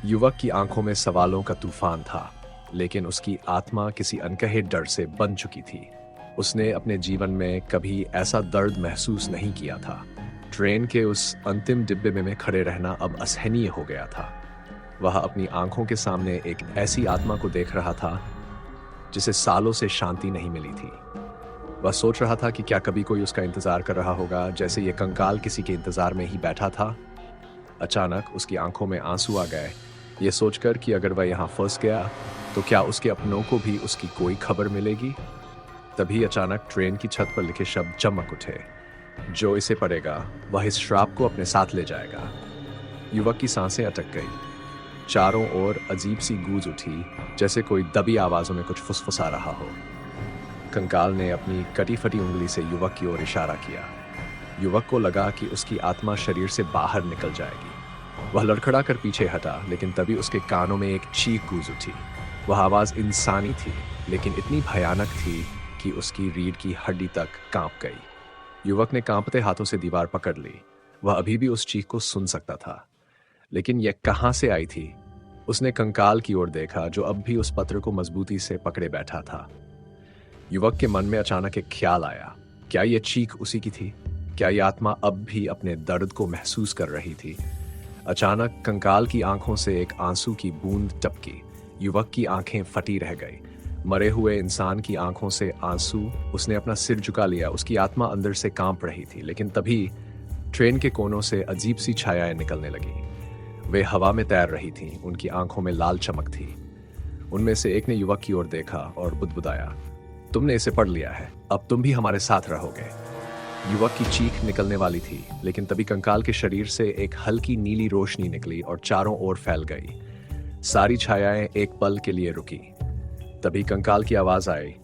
युवक की आंखों में सवालों का तूफान था। लेकिन उसकी आत्मा किसी अनकहे डर से बंध चुकी थी। उसने अपने जीवन में कभी ऐसा दर्द महसूस नहीं किया था। ट्रेन के उस अंतिम डिब्बे में खड़े रहना अब असहनीय हो गया था। वह अपनी आंखों के सामने एक ऐसी आत्मा को देख रहा था जिसे सालों से शांति नहीं मिली थी। वह सोच रहा था कि क्या कभी कोई उसका इंतजार कर रहा होगा, जैसे ये कंकाल किसी के इंतजार में ही बैठा था। अचानक उसकी आंखों में आंसू आ गए, ये सोचकर कि अगर वह यहाँ फंस गया तो क्या उसके अपनों को भी उसकी कोई खबर मिलेगी। तभी अचानक ट्रेन की छत पर लिखे शब्द चमक उठे, जो इसे पढ़ेगा वह इस श्राप को अपने साथ ले जाएगा। युवक की सांसें अटक गई। चारों ओर अजीब सी गूंज उठी, जैसे कोई दबी आवाजों में कुछ फुसफुसा रहा हो। कंकाल ने अपनी कटी फटी उंगली से युवक की ओर इशारा किया। युवक को लगा कि उसकी आत्मा शरीर से बाहर निकल जाएगी। वह लड़खड़ा कर पीछे हटा, लेकिन तभी उसके कानों में एक चीख गूंज उठी। वह आवाज इंसानी थी, लेकिन इतनी भयानक थी कि उसकी रीढ़ की हड्डी तक कांप गई। युवक ने कांपते हाथों से दीवार पकड़ ली। वह अभी भी उस चीख को सुन सकता था, लेकिन यह कहां से आई थी। उसने कंकाल की ओर देखा, जो अब भी उस पत्र को मजबूती से पकड़े बैठा था। युवक के मन में अचानक एक ख्याल आया, क्या यह चीख उसी की थी? क्या यह आत्मा अब भी अपने दर्द को महसूस कर रही थी? अचानक कंकाल की आंखों से एक आंसू की बूंद टपकी। युवक की आंखें फटी रह गई। मरे हुए इंसान की आंखों से आंसू। उसने अपना सिर झुका लिया। उसकी आत्मा अंदर से कांप रही थी, लेकिन तभी ट्रेन के कोनों से अजीब सी छायाएं निकलने लगी। वे हवा में तैर रही थीं। उनकी आंखों में लाल चमक थी। उनमें से एक ने युवक की ओर देखा और बुदबुदाया, तुमने इसे पढ़ लिया है, अब तुम भी हमारे साथ रहोगे। युवक की चीख निकलने वाली थी, लेकिन तभी कंकाल के शरीर से एक हल्की नीली रोशनी निकली और चारों ओर फैल गई। सारी छायाएं एक पल के लिए रुकी। तभी कंकाल की आवाज आई,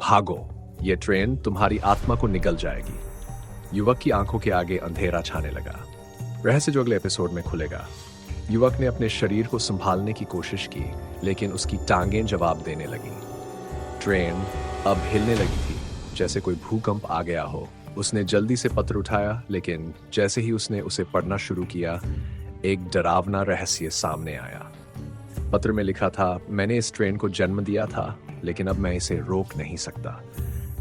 भागो, ये ट्रेन तुम्हारी आत्मा को निगल जाएगी। युवक की आंखों के आगे अंधेरा छाने लगा। रहस्य जो अगले एपिसोड में खुलेगा। युवक ने अपने शरीर को संभालने की कोशिश की, लेकिन उसकी टांगें जवाब देने लगी। ट्रेन अब हिलने लगी थी, जैसे कोई भूकंप आ गया हो। उसने जल्दी से पत्र उठाया, लेकिन जैसे ही उसने उसे पढ़ना शुरू किया, एक डरावना रहस्य सामने आया। पत्र में लिखा था, मैंने इस ट्रेन को जन्म दिया था, लेकिन अब मैं इसे रोक नहीं सकता।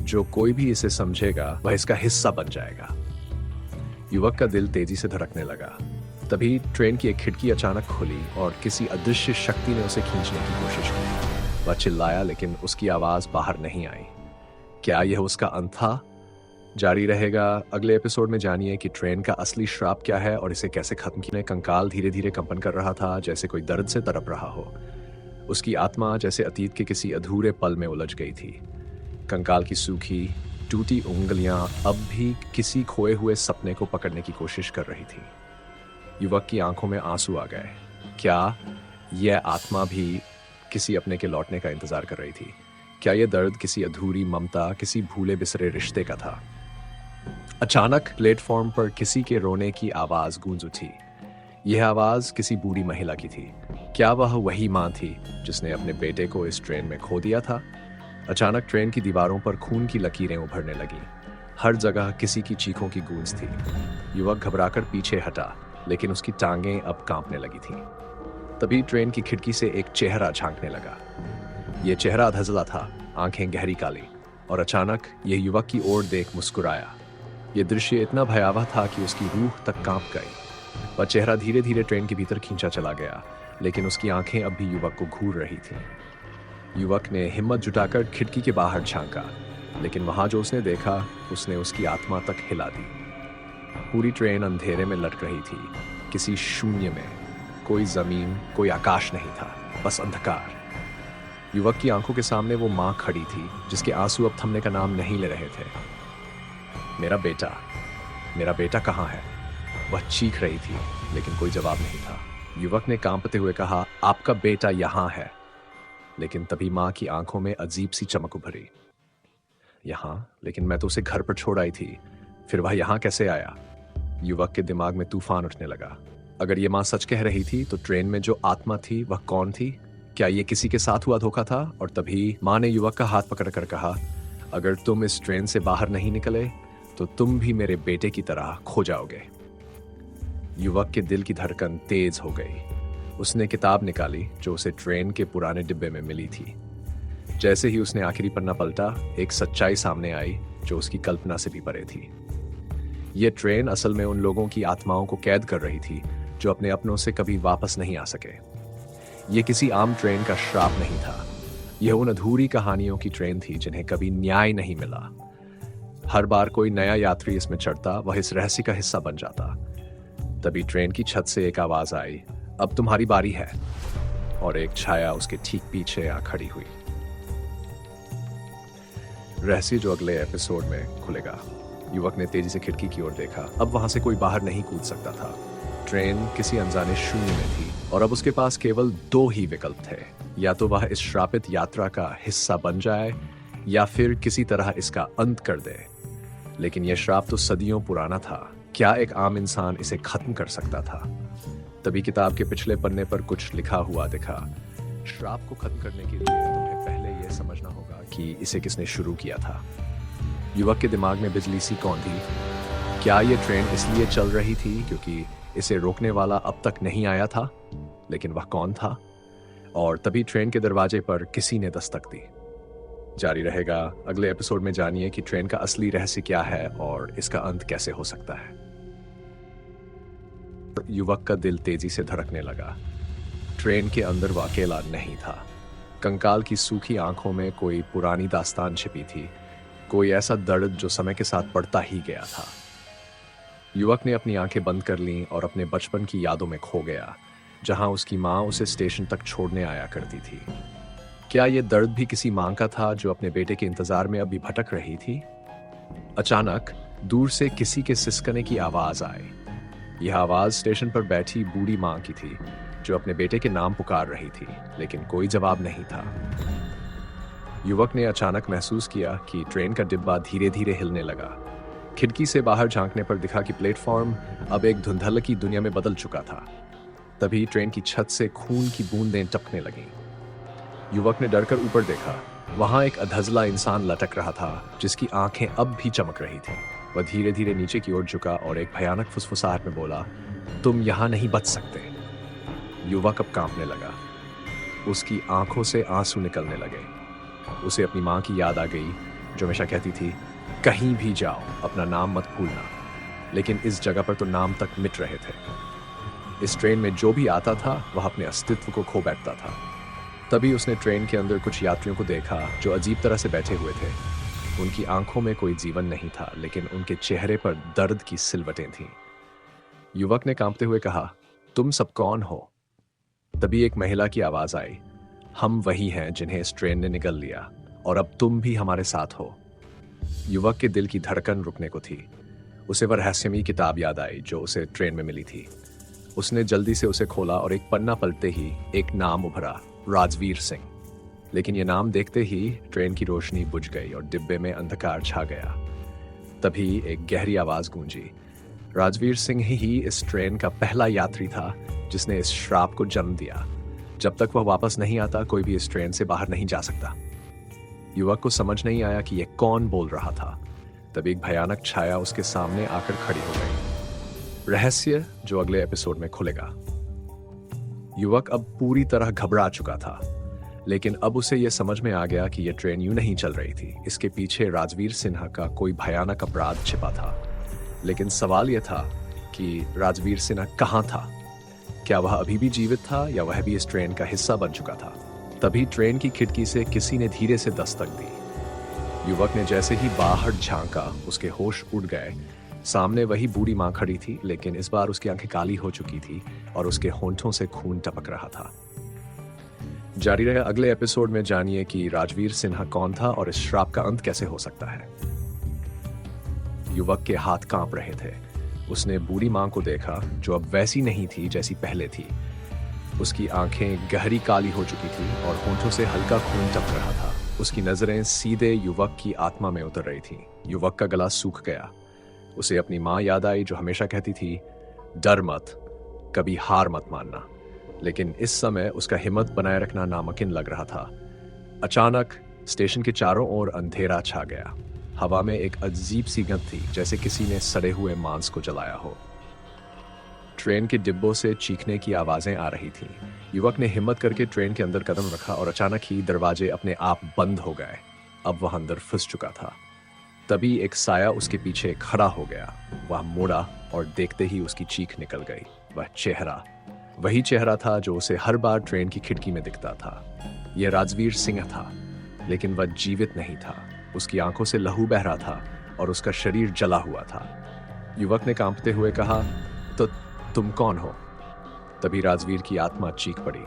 जो कोई भी इसे समझेगा वह इसका हिस्सा बन जाएगा। युवक का दिल तेजी से धड़कने लगा। तभी ट्रेन की एक खिड़की अचानक खुली और किसी अदृश्य शक्ति ने उसे खींचने की कोशिश की। वह चिल्लाया, लेकिन उसकी आवाज बाहर नहीं आई। क्या यह उसका अंत था? जारी रहेगा अगले एपिसोड में। जानिए कि ट्रेन का असली श्राप क्या है और इसे कैसे खत्म किया। कंकाल धीरे धीरे कंपन कर रहा था, जैसे कोई दर्द से तड़प रहा हो। उसकी आत्मा जैसे अतीत के किसी अधूरे पल में उलझ गई थी। कंकाल की सूखी टूटी उंगलियां अब भी किसी खोए हुए सपने को पकड़ने की कोशिश कर रही थी। युवक की आंखों में आंसू आ गए। क्या यह आत्मा भी किसी अपने के लौटने का इंतजार कर रही थी? क्या यह दर्द किसी अधूरी ममता, किसी भूले बिसरे रिश्ते का था? अचानक प्लेटफॉर्म पर किसी के रोने की आवाज गूंज उठी। यह आवाज किसी बूढ़ी महिला की थी। क्या वह वही मां थी जिसने अपने बेटे को इस ट्रेन में खो दिया था? अचानक ट्रेन की दीवारों पर खून की लकीरें उभरने लगी। हर जगह किसी की चीखों की गूंज थी। युवक घबराकर पीछे हटा, लेकिन उसकी टांगें अब कांपने लगी थीं। तभी ट्रेन की खिड़की से एक चेहरा झांकने लगा। यह चेहरा धुंधला था, आंखें गहरी काली, और अचानक यह युवक की ओर देख मुस्कुराया। यह दृश्य इतना भयावह था कि उसकी रूह तक कांप गई। वह चेहरा धीरे धीरे ट्रेन के भीतर खींचा चला गया, लेकिन उसकी आंखें अब भी युवक को घूर रही थीं। युवक ने हिम्मत जुटाकर खिड़की के बाहर झांका, लेकिन वहां जो उसने देखा, उसने उसकी आत्मा तक हिला दी। पूरी ट्रेन अंधेरे में लटक रही थी, किसी शून्य में। कोई जमीन, कोई आकाश नहीं था, बस अंधकार। युवक की आंखों के सामने वो मां खड़ी थी, जिसके आंसू अब थमने का नाम नहीं ले रहे थे। मेरा बेटा कहाँ है? वह चीख रही थी, लेकिन कोई जवाब नहीं था। युवक ने कांपते हुए कहा, आपका बेटा यहाँ है। लेकिन तभी मां की आंखों में अजीब सी चमक उभरी। यहाँ? लेकिन मैं तो उसे घर पर छोड़ आई थी, फिर वह यहाँ कैसे आया? युवक के दिमाग में तूफान उठने लगा। अगर ये मां सच कह रही थी, तो ट्रेन में जो आत्मा थी वह कौन थी? क्या ये किसी के साथ हुआ धोखा था? और तभी मां ने युवक का हाथ पकड़कर कहा, अगर तुम इस ट्रेन से बाहर नहीं निकले तो तुम भी मेरे बेटे की तरह खो जाओगे। युवक के दिल की धड़कन तेज हो गई। उसने किताब निकाली जो उसे ट्रेन के पुराने डिब्बे में मिली थी। जैसे ही उसने आखिरी पन्ना पलटा, एक सच्चाई सामने आई जो उसकी कल्पना से भी परे थी। यह ट्रेन असल में उन लोगों की आत्माओं को कैद कर रही थी जो अपने अपनों से कभी वापस नहीं आ सके। यह किसी आम ट्रेन का श्राप नहीं था। यह उन अधूरी कहानियों की ट्रेन थी जिन्हें कभी न्याय नहीं मिला। हर बार कोई नया यात्री इसमें चढ़ता, वह इस रहस्य का हिस्सा बन जाता। तभी ट्रेन की छत से एक आवाज आई, अब तुम्हारी बारी है। और एक छाया उसके ठीक पीछे आ खड़ी हुई। रहस्य जो अगले एपिसोड में खुलेगा। युवक ने तेजी से खिड़की की ओर देखा। अब वहां से कोई बाहर नहीं कूद सकता था। ट्रेन किसी अनजाने शून्य में थी और अब उसके पास केवल दो ही विकल्प थे। या तो वह इस श्रापित यात्रा का हिस्सा बन जाए या फिर किसी तरह इसका अंत कर दे। लेकिन यह श्राप तो सदियों पुराना था। क्या एक आम इंसान इसे खत्म कर सकता था? तभी किताब के पिछले पन्ने पर कुछ लिखा हुआ दिखा। श्राप को खत्म करने के लिए तुम्हें पहले यह समझना होगा कि इसे किसने शुरू किया था। युवक के दिमाग में बिजली सी कौन थी? क्या यह ट्रेन इसलिए चल रही थी क्योंकि इसे रोकने वाला अब तक नहीं आया था? लेकिन वह कौन था? और तभी ट्रेन के दरवाजे पर किसी ने दस्तक दी। जारी रहेगा अगले एपिसोड में। जानिए कि ट्रेन का असली रहस्य क्या है और इसका अंत कैसे हो सकता है। युवक का दिल तेजी से धड़कने लगा। ट्रेन के अंदर वह अकेला नहीं था। कंकाल की सूखी आंखों में कोई पुरानी दास्तान छिपी थी, कोई ऐसा दर्द जो समय के साथ बढ़ता ही गया था। युवक ने अपनी आंखें बंद कर लीं और अपने बचपन की यादों में खो गया, जहां उसकी मां उसे स्टेशन तक छोड़ने आया करती थी। क्या यह दर्द भी किसी मां का था जो अपने बेटे के इंतजार में अभी भटक रही थी? अचानक दूर से किसी के सिसकने की आवाज आई। यह आवाज स्टेशन पर बैठी बूढ़ी मां की थी जो अपने बेटे के नाम पुकार रही थी, लेकिन कोई जवाब नहीं था। युवक ने अचानक महसूस किया कि ट्रेन का डिब्बा धीरे धीरे हिलने लगा। खिड़की से बाहर झांकने पर दिखा कि प्लेटफॉर्म अब एक धुंधलकी दुनिया में बदल चुका था। तभी ट्रेन की छत से खून की बूंदें टपकने लगीं। युवक ने डरकर ऊपर देखा। वहां एक अधजला इंसान लटक रहा था जिसकी आंखें अब भी चमक रही थीं। वह धीरे धीरे नीचे की ओर झुका और एक भयानक फुसफुसाहट में बोला, तुम यहां नहीं बच सकते। युवक अब कांपने लगा। उसकी आंखों से आंसू निकलने लगे। उसे अपनी मां की याद आ गई जो हमेशा कहती थी, कहीं भी जाओ अपना नाम मत भूलना। लेकिन इस जगह पर तो नाम तक मिट रहे थे। इस ट्रेन में जो भी आता था वह अपने अस्तित्व को खो बैठता था। तभी उसने ट्रेन के अंदर कुछ यात्रियों को देखा जो अजीब तरह से बैठे हुए थे। उनकी आंखों में कोई जीवन नहीं था, लेकिन उनके चेहरे पर दर्द की सिलवटें थीं। युवक ने कांपते हुए कहा, तुम सब कौन हो? तभी एक महिला की आवाज आई, हम वही हैं जिन्हें इस ट्रेन ने निगल लिया और अब तुम भी हमारे साथ हो। युवक के दिल की धड़कन रुकने को थी। उसे वह रहस्यमयी किताब याद आई जो उसे ट्रेन में मिली थी। उसने जल्दी से उसे खोला और एक पन्ना पलटते ही एक नाम उभरा, राजवीर सिंह। लेकिन यह नाम देखते ही ट्रेन की रोशनी बुझ गई और डिब्बे में अंधकार छा गया। तभी एक गहरी आवाज गूंजी। राजवीर सिंह ही इस ट्रेन का पहला यात्री था जिसने इस श्राप को जन्म दिया। जब तक वह वापस नहीं आता, कोई भी इस ट्रेन से बाहर नहीं जा सकता। युवक को समझ नहीं आया कि यह कौन बोल रहा था। तभी एक भयानक छाया उसके सामने आकर खड़ी हो गई। रहस्य जो अगले एपिसोड में खुलेगा। युवक अब पूरी तरह घबरा चुका था, लेकिन अब उसे यह समझ में आ गया कि यह ट्रेन यूं नहीं चल रही थी। इसके पीछे राजवीर सिन्हा का कोई भयानक अपराध छिपा था। लेकिन सवाल यह था कि राजवीर सिन्हा कहाँ था? क्या वह अभी भी जीवित था या वह भी इस ट्रेन का हिस्सा बन चुका था? तभी ट्रेन की खिड़की से किसी ने धीरे से दस्तक दी। युवक ने जैसे ही बाहर झांका, उसके होश उड़ गए। सामने वही बूढ़ी मां खड़ी थी, लेकिन इस बार उसकी आंखें काली हो चुकी थी और उसके होंठों से खून टपक रहा था। जारी रहे अगले एपिसोड में। जानिए कि राजवीर सिन्हा कौन था और इस श्राप का अंत कैसे हो सकता है। युवक के हाथ कांप रहे थे। उसने बूढ़ी मां को देखा जो अब वैसी नहीं थी जैसी पहले थी। उसकी आंखें गहरी काली हो चुकी थी और होंठों से हल्का खून टपक रहा था। उसकी नजरें सीधे युवक की आत्मा में उतर रही थीं। युवक का गला सूख गया। उसे अपनी मां याद आई जो हमेशा कहती थी, डर मत, कभी हार मत मानना। लेकिन इस समय उसका हिम्मत बनाए रखना नामुमकिन लग रहा था। अचानक स्टेशन के चारों ओर अंधेरा छा गया। हवा में एक अजीब सी गंध थी, जैसे किसी ने सड़े हुए मांस को जलाया हो। ट्रेन के डिब्बों से चीखने की आवाजें आ रही थीं। युवक ने हिम्मत करके ट्रेन के अंदर कदम रखा और अचानक ही दरवाजे अपने आप बंद हो गए। अब वह अंदर फंस चुका था। तभी एक साया उसके पीछे खड़ा हो गया। वह मुड़ा और देखते ही उसकी चीख निकल गई। वह चेहरा वही चेहरा था जो उसे हर बार ट्रेन की खिड़की में दिखता था। यह राजवीर सिंह था, लेकिन वह जीवित नहीं था। उसकी आंखों से लहू बह रहा था और उसका शरीर जला हुआ था। युवक ने कांपते हुए कहा, तो तुम कौन हो? तभी राजवीर की आत्मा चीख पड़ी,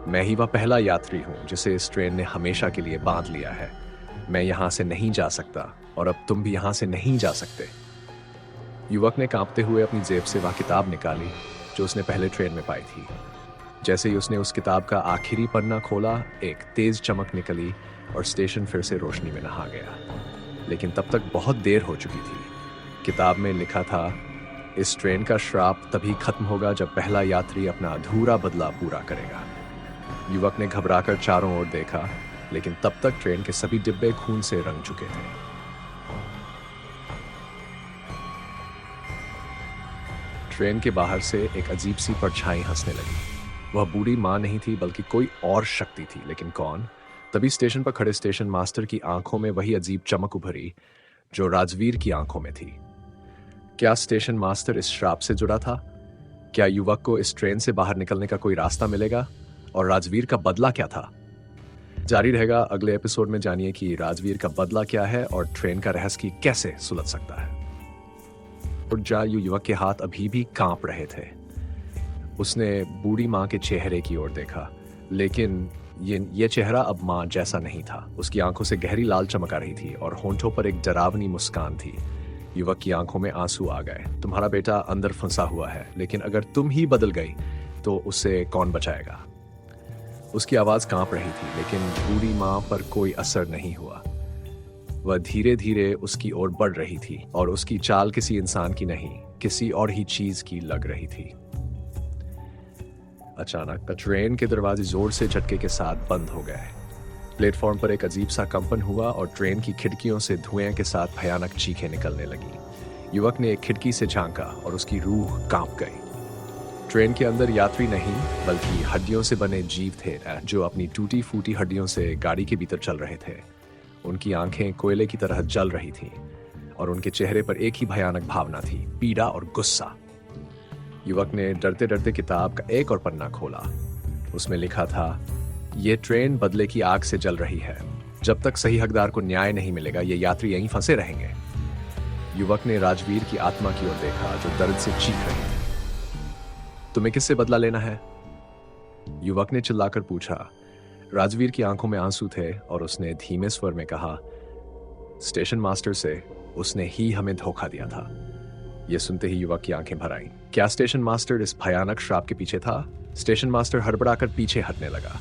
मैं ही वह पहला यात्री हूं जिसे इस ट्रेन ने हमेशा के लिए बांध लिया है। मैं यहां से नहीं जा सकता और अब तुम भी यहां से नहीं जा सकते। युवक ने कांपते हुए अपनी जेब से वह किताब निकाली जो उसने पहले ट्रेन में पाई थी। जैसे ही उसने उस किताब का आखिरी पन्ना खोला, एक तेज चमक निकली और स्टेशन फिर से रोशनी में नहा गया। लेकिन तब तक बहुत देर हो चुकी थी। किताब में लिखा था, इस ट्रेन का श्राप तभी खत्म होगा जब पहला यात्री अपना अधूरा बदला पूरा करेगा। युवक ने घबराकर चारों ओर देखा, लेकिन तब तक ट्रेन के सभी डिब्बे खून से रंग चुके थे। ट्रेन के बाहर से एक अजीब सी परछाई हंसने लगी। वह बूढ़ी मां नहीं थी बल्कि कोई और शक्ति थी, लेकिन कौन? तभी स्टेशन पर खड़े स्टेशन मास्टर की आंखों में वही अजीब चमक उभरी जो राजवीर की आंखों में थी। क्या स्टेशन मास्टर इस श्राप से जुड़ा था? क्या युवक को इस ट्रेन से बाहर निकलने का कोई रास्ता मिलेगा? और राजवीर का बदला क्या था? जारी रहेगा अगले एपिसोड में। जानिए कि राजवीर का बदला क्या है और ट्रेन का रहस्य कैसे सुलझ सकता है। और युवक के हाथ अभी भी कांप रहे थे। उसने बूढ़ी मां के चेहरे की ओर देखा, लेकिन ये चेहरा अब मां जैसा नहीं था। उसकी आंखों से गहरी लाल चमक आ रही थी और होंठों पर एक डरावनी मुस्कान थी। युवक की आंखों में आंसू आ गए। तुम्हारा बेटा अंदर फंसा हुआ है, लेकिन अगर तुम ही बदल गई तो उसे कौन बचाएगा? उसकी आवाज कांप रही थी, लेकिन बूढ़ी मां पर कोई असर नहीं हुआ। वह धीरे धीरे उसकी ओर बढ़ रही थी और उसकी चाल किसी इंसान की नहीं, किसी और ही चीज की लग रही थी। अचानक ट्रेन के दरवाजे जोर से झटके के साथ बंद हो गए। प्लेटफॉर्म पर एक अजीब सा कंपन हुआ और ट्रेन की खिड़कियों से धुएं के साथ भयानक चीखें निकलने लगी। युवक ने एक खिड़की से झांका और उसकी रूह कांप गई। ट्रेन के अंदर यात्री नहीं बल्कि हड्डियों से बने जीव थे जो अपनी टूटी फूटी हड्डियों से गाड़ी के भीतर चल रहे थे। उनकी आंखें कोयले की तरह जल रही थीं और उनके चेहरे पर एक ही भयानक भावना थी, पीड़ा और गुस्सा। युवक ने डरते डरते किताब का एक और पन्ना खोला। उसमें लिखा था, ये ट्रेन बदले की आग से जल रही है। जब तक सही हकदार को न्याय नहीं मिलेगा, ये यात्री यहीं फंसे रहेंगे। युवक ने राजवीर की आत्मा की ओर देखा जो दर्द से चीख रही थी। तुम्हें किससे बदला लेना है? युवक ने चिल्लाकर पूछा। राजवीर की आंखों में आंसू थे और उसने धीमे स्वर में कहा, स्टेशन मास्टर से। उसने ही हमें धोखा दिया था। यह सुनते ही युवक की आंखें भर आईं। क्या स्टेशन मास्टर इस भयानक श्राप के पीछे था? स्टेशन मास्टर हड़बड़ाकर पीछे हटने लगा।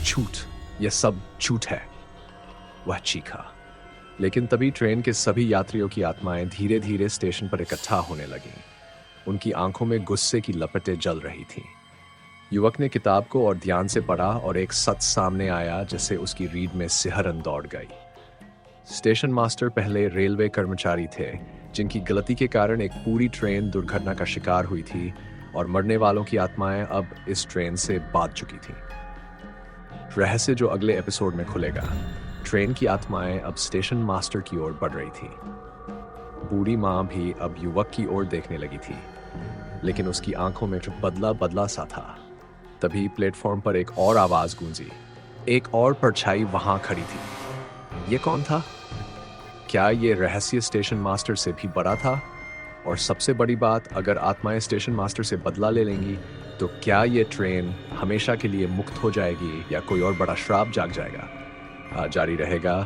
झूठ, यह सब झूठ है, वह चीखा। लेकिन तभी ट्रेन के सभी यात्रियों की आत्माएं धीरे धीरे स्टेशन पर इकट्ठा होने लगीं। उनकी आंखों में गुस्से की लपटें जल रही थीं। युवक ने किताब को और ध्यान से पढ़ा और एक सच सामने आया जिससे उसकी रीढ़ में सिहरन दौड़ गई। स्टेशन मास्टर पहले रेलवे कर्मचारी थे जिनकी गलती के कारण एक पूरी ट्रेन दुर्घटना का शिकार हुई थी और मरने वालों की आत्माएं अब इस ट्रेन से बाध चुकी थीं। रहस्य जो अगले एपिसोड में खुलेगा। ट्रेन की आत्माएं अब स्टेशन मास्टर की ओर बढ़ रही थी। बूढ़ी मां भी अब युवक की ओर देखने लगी थी, लेकिन उसकी आंखों में जो बदला बदला सा था। तभी प्लेटफॉर्म पर एक और आवाज गूंजी। एक और परछाई वहां खड़ी थी। ये कौन था? क्या ये रहस्य स्टेशन मास्टर से भी बड़ा था? और सबसे बड़ी बात, अगर आत्माएं स्टेशन मास्टर से बदला ले लेंगी तो क्या ये ट्रेन हमेशा के लिए मुक्त हो जाएगी या कोई और बड़ा श्राप जाग जाएगा? जारी रहेगा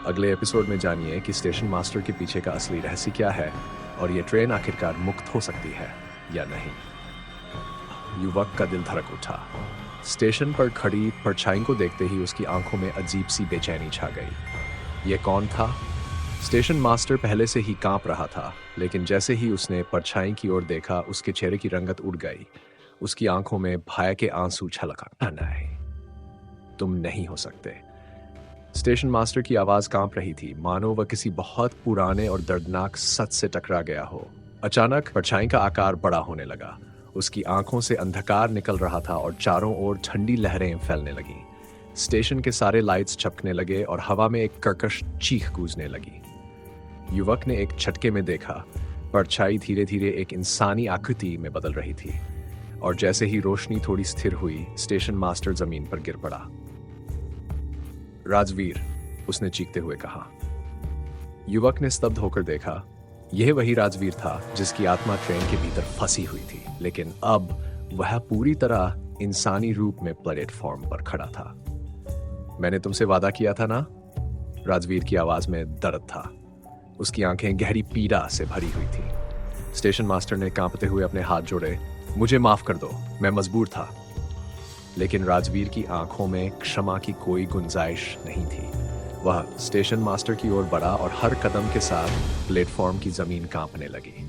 अगले एपिसोड में। जानिए कि स्टेशन मास्टर के पीछे का असली रहस्य क्या है और ये ट्रेन आखिरकार मुक्त हो सकती है या नहीं। युवक का दिल धड़क उठा। स्टेशन पर खड़ी परछाई को देखते ही उसकी आंखों में अजीब सी बेचैनी छा गई। ये कौन था? स्टेशन मास्टर पहले से ही कांप रहा था, लेकिन जैसे ही उसने परछाई की ओर देखा, उसके चेहरे की रंगत उड़ गई। उसकी आंखों में भय के आंसू छलका। नहीं, तुम नहीं हो सकते। स्टेशन मास्टर की आवाज कांप रही थी, मानो वह किसी बहुत पुराने और दर्दनाक सच से टकरा गया हो। अचानक परछाई का आकार बड़ा होने लगा उसकी आंखों से अंधकार निकल रहा था और चारों ओर ठंडी लहरें फैलने लगीं। स्टेशन के सारे लाइट्स झपकने लगे और हवा में एक कर्कश चीख गूंजने लगी। युवक ने एक झटके में देखा, परछाई धीरे धीरे एक इंसानी आकृति में बदल रही थी, और जैसे ही रोशनी थोड़ी स्थिर हुई, स्टेशन मास्टर जमीन पर गिर पड़ा। राजवीर, उसने चीखते हुए कहा। युवक ने स्तब्ध होकर देखा। यह वही राजवीर था जिसकी आत्मा ट्रेन के भीतर फंसी हुई थी, लेकिन अब वह पूरी तरह इंसानी रूप में प्लेटफॉर्म पर खड़ा था। मैंने तुमसे वादा किया था ना? राजवीर की आवाज में दर्द था। उसकी आंखें गहरी पीड़ा से भरी हुई थी। स्टेशन मास्टर ने कांपते हुए अपने हाथ जोड़े। मुझे माफ कर दो, मैं मजबूर था। लेकिन राजवीर की आंखों में क्षमा की कोई गुंजाइश नहीं थी। वह स्टेशन मास्टर की ओर बढ़ा और हर कदम के साथ प्लेटफॉर्म की जमीन कांपने लगी।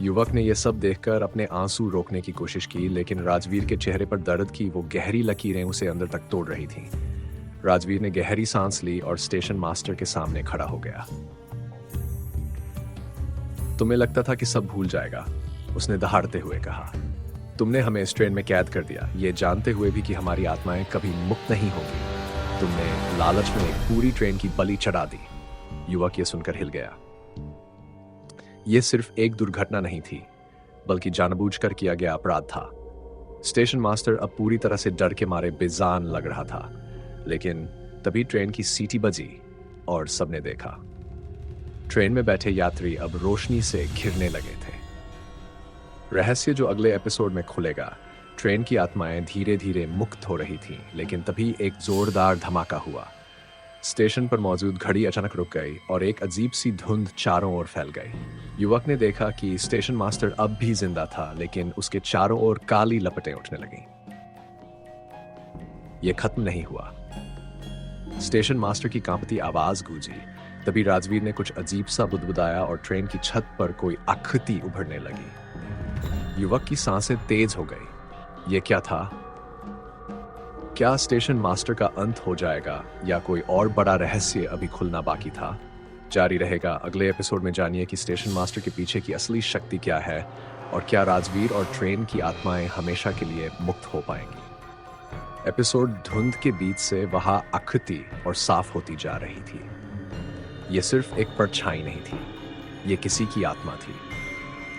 युवक ने यह सब देखकर अपने आंसू रोकने की कोशिश की, लेकिन राजवीर के चेहरे पर दर्द की वो गहरी लकीरें उसे अंदर तक तोड़ रही थीं। राजवीर ने गहरी सांस ली और स्टेशन मास्टर के सामने खड़ा हो गया। तुम्हें लगता था कि सब भूल जाएगा, उसने दहाड़ते हुए कहा। तुमने हमें इस ट्रेन में कैद कर दिया, ये जानते हुए भी कि हमारी आत्माएं कभी मुक्त नहीं होगी। तुमने लालच में एक पूरी ट्रेन की बलि चढ़ा दी। युवक ये सुनकर हिल गया। यह सिर्फ एक दुर्घटना नहीं थी, बल्कि जानबूझकर किया गया अपराध था। स्टेशन मास्टर अब पूरी तरह से डर के मारे बेजान लग रहा था, लेकिन तभी ट्रेन की सीटी बजी और सबने देखा। ट्रेन में बैठे यात्री अब रोशनी से घिरने लगे थे। रहस्य जो अगले एपिसोड में खुलेगा। ट्रेन की आत्माएं धीरे धीरे मुक्त हो रही थीं, लेकिन तभी एक जोरदार धमाका हुआ। स्टेशन पर मौजूद घड़ी अचानक रुक गई और एक अजीब सी धुंध चारों ओर फैल गई। युवक ने देखा कि स्टेशन मास्टर अब भी जिंदा था, लेकिन उसके चारों ओर काली लपटें उठने लगीं। यह खत्म नहीं हुआ। स्टेशन मास्टर की कांपती आवाज गूंजी। तभी राजवीर ने कुछ अजीब सा बुदबुदाया और ट्रेन की छत पर कोई आकृति उभरने लगी। युवक की सांसें तेज हो गई। यह क्या था? क्या स्टेशन मास्टर का अंत हो जाएगा या कोई और बड़ा रहस्य अभी खुलना बाकी था? जारी रहेगा। अगले एपिसोड में जानिए कि स्टेशन मास्टर के पीछे की असली शक्ति क्या है और क्या राजवीर और ट्रेन की आत्माएं हमेशा के लिए मुक्त हो पाएंगी। एपिसोड धुंध के बीच से वहां आकृति और साफ होती जा रही थी। यह सिर्फ एक परछाई नहीं थी, यह किसी की आत्मा थी।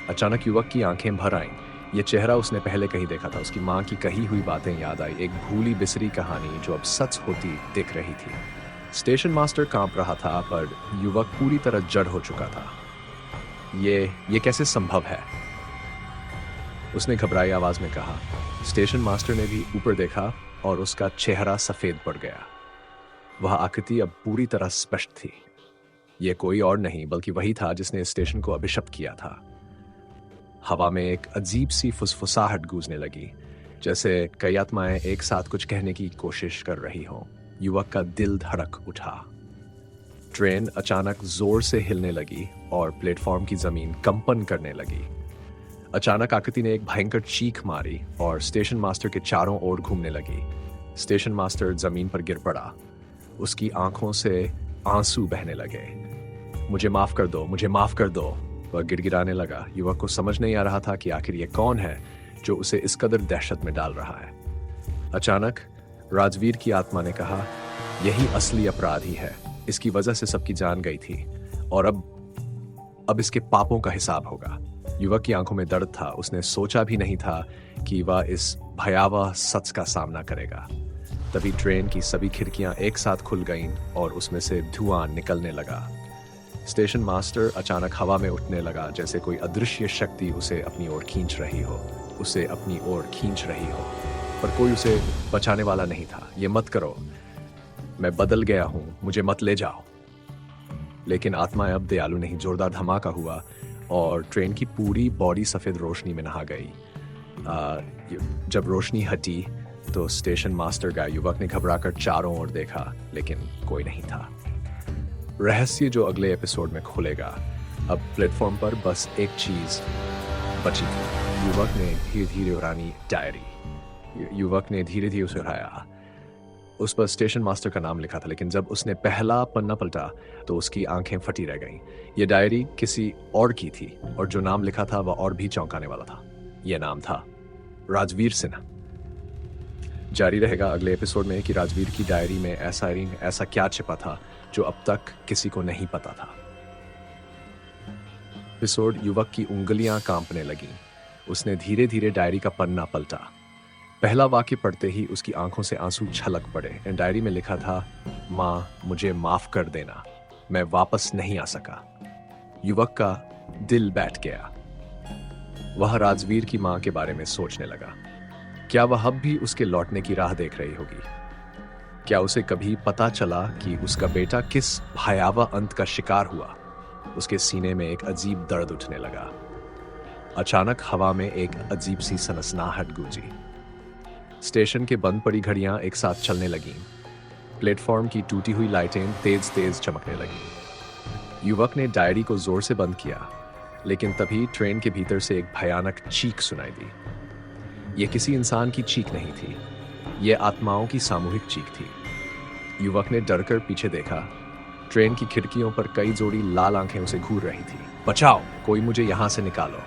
अचानक युवक की आंखें भर आईं। यह चेहरा उसने पहले कहीं देखा था। उसकी माँ की कही हुई बातें याद आई, एक भूली बिसरी कहानी जो अब सच होती दिख रही थी। स्टेशन मास्टर कांप रहा था, पर युवक पूरी तरह जड़ हो चुका था। ये कैसे संभव है? उसने घबराई आवाज में कहा। स्टेशन मास्टर ने भी ऊपर देखा और उसका चेहरा सफेद पड़ गया। वह आकृति अब पूरी तरह स्पष्ट थी। यह कोई और नहीं बल्कि वही था जिसने इस स्टेशन को अभिशप्त किया था। हवा में एक अजीब सी फुसफुसाहट गूंजने लगी, जैसे कई आत्माएं एक साथ कुछ कहने की कोशिश कर रही हों। युवक का दिल धड़क उठा। ट्रेन अचानक जोर से हिलने लगी और प्लेटफॉर्म की जमीन कंपन करने लगी। अचानक आकृति ने एक भयंकर चीख मारी और स्टेशन मास्टर के चारों ओर घूमने लगी। स्टेशन मास्टर जमीन पर गिर पड़ा। उसकी आंखों से आंसू बहने लगे। मुझे माफ कर दो, मुझे माफ कर दो, वह गिड़गिड़ाने लगा। युवक को समझ नहीं आ रहा था कि आखिर ये कौन है जो उसे इस कदर दहशत में डाल रहा है। अचानक राजवीर की आत्मा ने कहा, यही असली अपराधी है। इसकी वजह से सबकी जान गई थी और अब इसके पापों का हिसाब होगा। युवक की आंखों में दर्द था। उसने सोचा भी नहीं था कि वह इस भयावह सच का सामना करेगा। तभी ट्रेन की सभी खिड़कियां एक साथ खुल गईं और उसमें से धुआं निकलने लगा। स्टेशन मास्टर अचानक हवा में उठने लगा, जैसे कोई अदृश्य शक्ति उसे अपनी ओर खींच रही हो, उसे अपनी ओर खींच रही हो, पर कोई उसे बचाने वाला नहीं था। ये मत करो, मैं बदल गया हूं, मुझे मत ले जाओ। लेकिन आत्माएं अब दयालु नहीं। जोरदार धमाका हुआ और ट्रेन की पूरी बॉडी सफेद रोशनी में नहा गई। जब रोशनी हटी तो स्टेशन मास्टर गया। युवक ने घबराकर चारों ओर देखा, लेकिन कोई नहीं था। रहस्य जो अगले एपिसोड में खुलेगा। अब प्लेटफॉर्म पर बस एक चीज बची थी। युवक ने धीरे धीरे उड़ानी डायरी। युवक ने धीरे धीरे उसे उठाया। उस पर स्टेशन मास्टर का नाम लिखा था, लेकिन जब उसने पहला पन्ना पलटा तो उसकी आंखें फटी रह गईं। यह डायरी किसी और की थी और जो नाम लिखा था वह और भी चौंकाने वाला था। यह नाम था राजवीर सिन्हा। जारी रहेगा अगले एपिसोड में कि राजवीर की डायरी में ऐसा क्या छिपा था जो अब तक किसी को नहीं पता था। एपिसोड युवक की उंगलियां कांपने लगीं। उसने धीरे धीरे डायरी का पन्ना पलटा। पहला वाक्य पढ़ते ही उसकी आंखों से आंसू छलक पड़े। डायरी में लिखा था, माँ मुझे माफ कर देना, मैं वापस नहीं आ सका। युवक का दिल बैठ गया। वह राजवीर की मां के बारे में सोचने लगा। क्या वह अब भी उसके लौटने की राह देख रही होगी? क्या उसे कभी पता चला कि उसका बेटा किस भयावह अंत का शिकार हुआ? उसके सीने में एक अजीब दर्द उठने लगा। अचानक हवा में एक अजीब सी सनसनाहट गूंजी। स्टेशन के बंद पड़ी घड़ियां एक साथ चलने लगीं। प्लेटफॉर्म की टूटी हुई लाइटें तेज तेज चमकने लगीं। युवक ने डायरी को जोर से बंद किया, लेकिन तभी ट्रेन के भीतर से एक भयानक चीख सुनाई दी। यह किसी इंसान की चीख नहीं थी, यह आत्माओं की सामूहिक चीख थी। युवक ने डरकर पीछे देखा। ट्रेन की खिड़कियों पर कई जोड़ी लाल आंखें उसे घूर रही थी। बचाओ, कोई मुझे यहां से निकालो।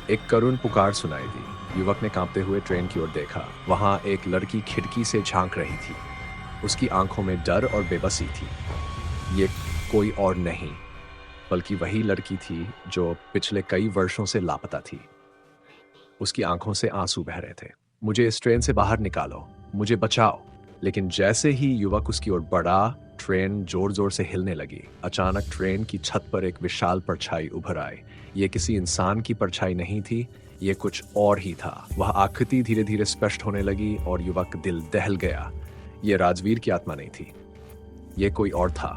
एक करुण पुकार सुनाई दी। युवक ने कांपते हुए ट्रेन की ओर देखा। वहां एक लड़की खिड़की से झांक रही थी। उसकी आंखों में डर और बेबसी थी। ये कोई और नहीं, बल्कि वही लड़की थी जो पिछले कई वर्षों से लापता थी। उसकी आंखों से आंसू बह रहे थे। मुझे इस ट्रेन से बाहर निकालो, मुझे बचाओ। लेकिन जैसे ही युवक उसकी ओर बढ़ा, ट्रेन जोर जोर से हिलने लगी। अचानक ट्रेन की छत पर एक विशाल परछाई उभर आई। ये किसी इंसान की परछाई नहीं थी, ये कुछ और ही था। वह आकृति धीरे धीरे स्पष्ट होने लगी और युवक दिल दहल गया। ये राजवीर की आत्मा नहीं थी, ये कोई और था।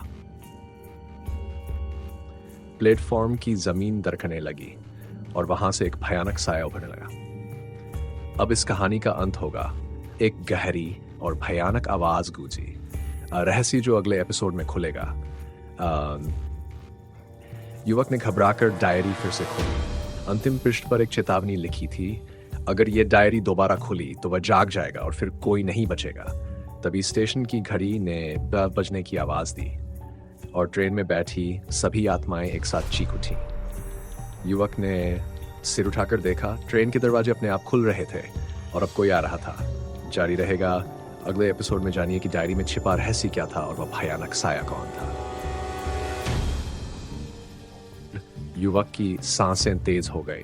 प्लेटफॉर्म की जमीन दरकने लगी और वहां से एक भयानक साया उभरने लगा। अब इस कहानी का अंत होगा। एक गहरी और भयानक आवाज गूंजी। रहस्य जो अगले एपिसोड में खुलेगा। युवक ने घबराकर डायरी फिर से खोली। अंतिम पृष्ठ पर एक चेतावनी लिखी थी, अगर यह डायरी दोबारा खुली तो वह जाग जाएगा और फिर कोई नहीं बचेगा। तभी स्टेशन की घड़ी ने बजने की आवाज दी और ट्रेन में बैठी सभी आत्माएं एक साथ चीख उठी। युवक ने सिर उठाकर देखा। ट्रेन के दरवाजे अपने आप खुल रहे थे और अब कोई आ रहा था। जारी रहेगा अगले एपिसोड में। जानिए कि डायरी में छिपा रहस्य क्या था और वह भयानक साया कौन था। युवक की सांसें तेज हो गई।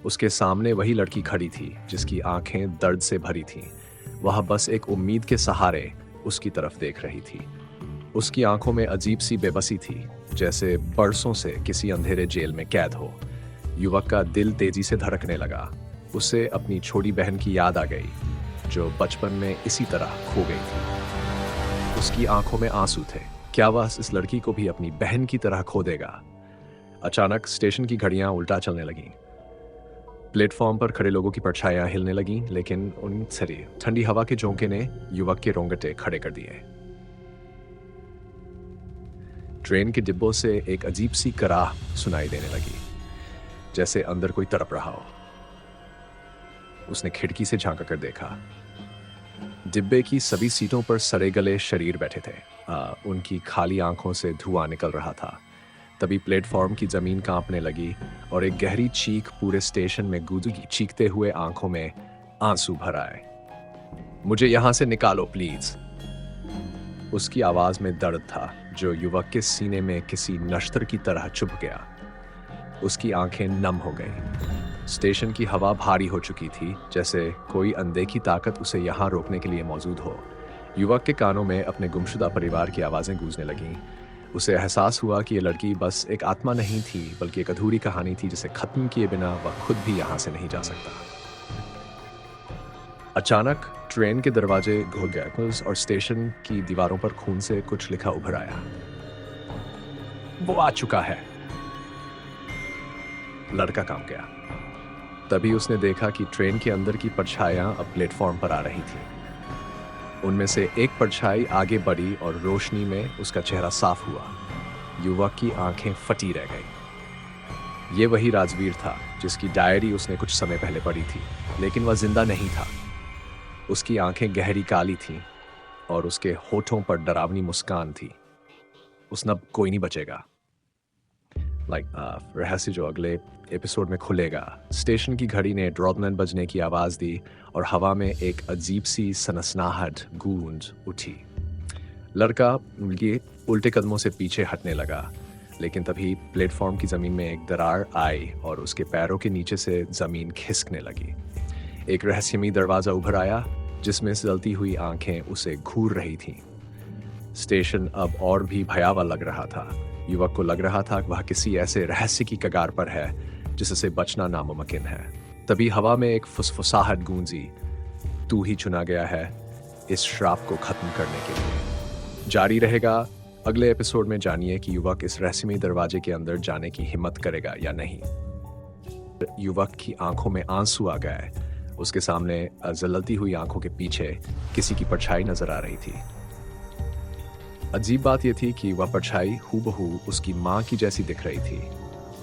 उसके सामने वही लड़की खड़ी थी जिसकी आंखें दर्द से भरी थीं। वह बस एक उम्मीद के सहारे उसकी तरफ देख रही थी। उसकी आंखों में अजीब सी बेबसी थी, जैसे बरसों से किसी अंधेरे जेल में कैद हो। युवक का दिल तेजी से धड़कने लगा। उसे अपनी छोटी बहन की याद आ गई जो बचपन में इसी तरह खो गई थी। उसकी आंखों में आंसू थे। क्या वह इस लड़की को भी अपनी बहन की तरह खो देगा? अचानक स्टेशन की घड़ियां उल्टा चलने लगीं। प्लेटफॉर्म पर खड़े लोगों की परछाइयां हिलने लगीं, लेकिन उन सरी ठंडी हवा के झोंके ने युवक के रोंगटे खड़े कर दिए। ट्रेन के डिब्बों से एक अजीब सी कराह सुनाई देने लगी, जैसे अंदर कोई तड़प रहा हो। उसने खिड़की से झांक कर देखा। डिब्बे की सभी सीटों पर सड़े गले शरीर बैठे थे। उनकी खाली आंखों से धुआं निकल रहा था। तभी प्लेटफॉर्म की जमीन कांपने लगी और एक गहरी चीख पूरे स्टेशन में गूंजी। चीखते हुए आंखों में आंसू भर आए। मुझे यहां से निकालो प्लीज। उसकी आवाज में दर्द था जो युवक के सीने में किसी नश्तर की तरह चुभ गया। उसकी आंखें नम हो गईं। स्टेशन की हवा भारी हो चुकी थी, जैसे कोई अनदेखी ताकत उसे यहां रोकने के लिए मौजूद हो। युवक के कानों में अपने गुमशुदा परिवार की आवाजें गूंजने लगीं। उसे एहसास हुआ कि यह लड़की बस एक आत्मा नहीं थी, बल्कि एक अधूरी कहानी थी जिसे खत्म किए बिना वह खुद भी यहां से नहीं जा सकता। अचानक ट्रेन के दरवाजे खुल गए और स्टेशन की दीवारों पर खून से कुछ लिखा उभर आया। वो आ चुका है। लड़का कांप गया। तभी उसने देखा कि ट्रेन के अंदर की परछाइयां अब प्लेटफॉर्म पर आ रही थी। उनमें से एक परछाई आगे बढ़ी और रोशनी में उसका चेहरा साफ हुआ। युवक की आंखें फटी रह गई। ये वही राजवीर था जिसकी डायरी उसने कुछ समय पहले पढ़ी थी, लेकिन वह जिंदा नहीं था। उसकी आंखें गहरी काली थीं और उसके होठों पर डरावनी मुस्कान थी। उसने अब कोई नहीं बचेगा। रहस्य जो अगले एपिसोड में खुलेगा। स्टेशन की घड़ी ने ड्रॉपमैन बजने की आवाज़ दी और हवा में एक अजीब सी सनसनाहट गूंज उठी। लड़का ये उल्टे कदमों से पीछे हटने लगा, लेकिन तभी प्लेटफॉर्म की ज़मीन में एक दरार आई और उसके पैरों के नीचे से ज़मीन खिसकने लगी। एक रहस्यमयी दरवाज़ा उभर आया जिसमें जलती हुई आंखें उसे घूर रही थीं। स्टेशन अब और भी भयावह लग रहा था। युवक को लग रहा था कि वह किसी ऐसे रहस्य की कगार पर है जिससे बचना नामुमकिन है। तभी हवा में एक फुसफुसाहट गूंजी, तू ही चुना गया है इस श्राप को खत्म करने के लिए। जारी रहेगा अगले एपिसोड में। जानिए कि युवक इस रहस्यमयी दरवाजे के अंदर जाने की हिम्मत करेगा या नहीं। युवक की आंखों में आंसू आ गए। उसके सामने जलती हुई आंखों के पीछे किसी की परछाई नजर आ रही थी। अजीब बात यह थी कि वह परछाई हूबहू उसकी माँ की जैसी दिख रही थी।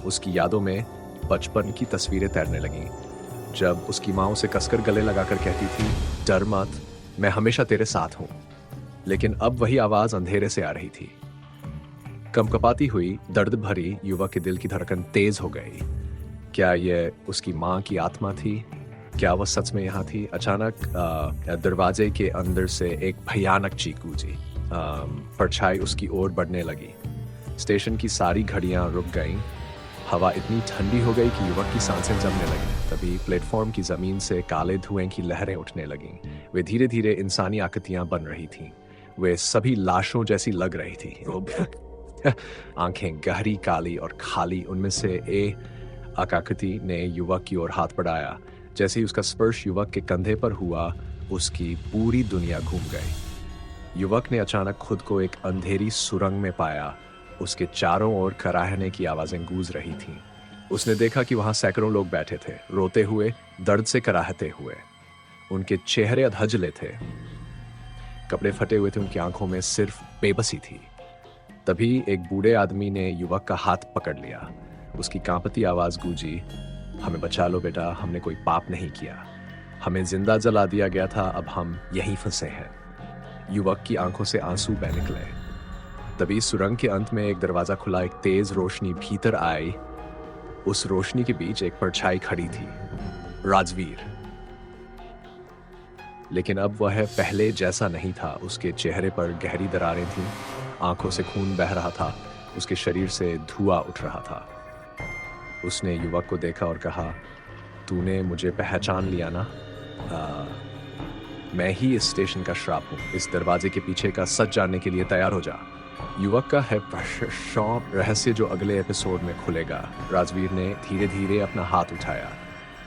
उसकी यादों में बचपन की तस्वीरें तैरने लगीं, जब उसकी माँ उसे कसकर गले लगाकर कहती थी, डर मत, मैं हमेशा तेरे साथ हूँ। लेकिन अब वही आवाज अंधेरे से आ रही थी। कंपकपाती हुई दर्द भरी युवक के दिल की धड़कन तेज हो गई। क्या यह उसकी माँ की आत्मा थी? क्या वह सच में यहाँ थी? अचानक दरवाजे के अंदर से एक भयानक चीख गूंजी। परछाई उसकी ओर बढ़ने लगी। स्टेशन की सारी घड़ियां रुक गईं। हवा इतनी ठंडी हो गई कि युवक की सांसें जमने लगीं। तभी प्लेटफॉर्म की जमीन से काले धुएं की लहरें उठने लगीं। वे धीरे धीरे इंसानी आकृतियां बन रही थीं। वे सभी लाशों जैसी लग रही थी। आंखें गहरी, काली और खाली। उनमें से एक आकृति ने युवक की ओर हाथ बढ़ाया। जैसे ही उसका स्पर्श युवक के कंधे पर हुआ, उसकी पूरी दुनिया घूम गई। युवक ने अचानक खुद को एक अंधेरी सुरंग में पाया। उसके चारों ओर कराहने की आवाजें गूंज रही थीं। उसने देखा कि वहां सैकड़ों लोग बैठे थे, रोते हुए, दर्द से कराहते हुए। उनके चेहरे अधजले थे, कपड़े फटे हुए थे, उनकी आंखों में सिर्फ बेबसी थी। तभी एक बूढ़े आदमी ने युवक का हाथ पकड़ लिया। उसकी कांपती आवाज गूंजी, हमें बचा लो बेटा, हमने कोई पाप नहीं किया, हमें जिंदा जला दिया गया था, अब हम यहीं फंसे हैं। युवक की आंखों से आंसू बह निकले। तभी सुरंग के अंत में एक दरवाजा खुला, एक तेज रोशनी भीतर आई। उस रोशनी के बीच एक परछाई खड़ी थी, राजवीर। लेकिन अब वह पहले जैसा नहीं था। उसके चेहरे पर गहरी दरारें थीं, आंखों से खून बह रहा था, उसके शरीर से धुआं उठ रहा था। उसने युवक को देखा और कहा, तूने मुझे पहचान लिया ना? मैं ही इस स्टेशन का श्राप हूँ। इस दरवाजे के पीछे का सच जानने के लिए तैयार हो जा। युवक का है शौक रहस्य जो अगले एपिसोड में खुलेगा। राजवीर ने धीरे धीरे अपना हाथ उठाया।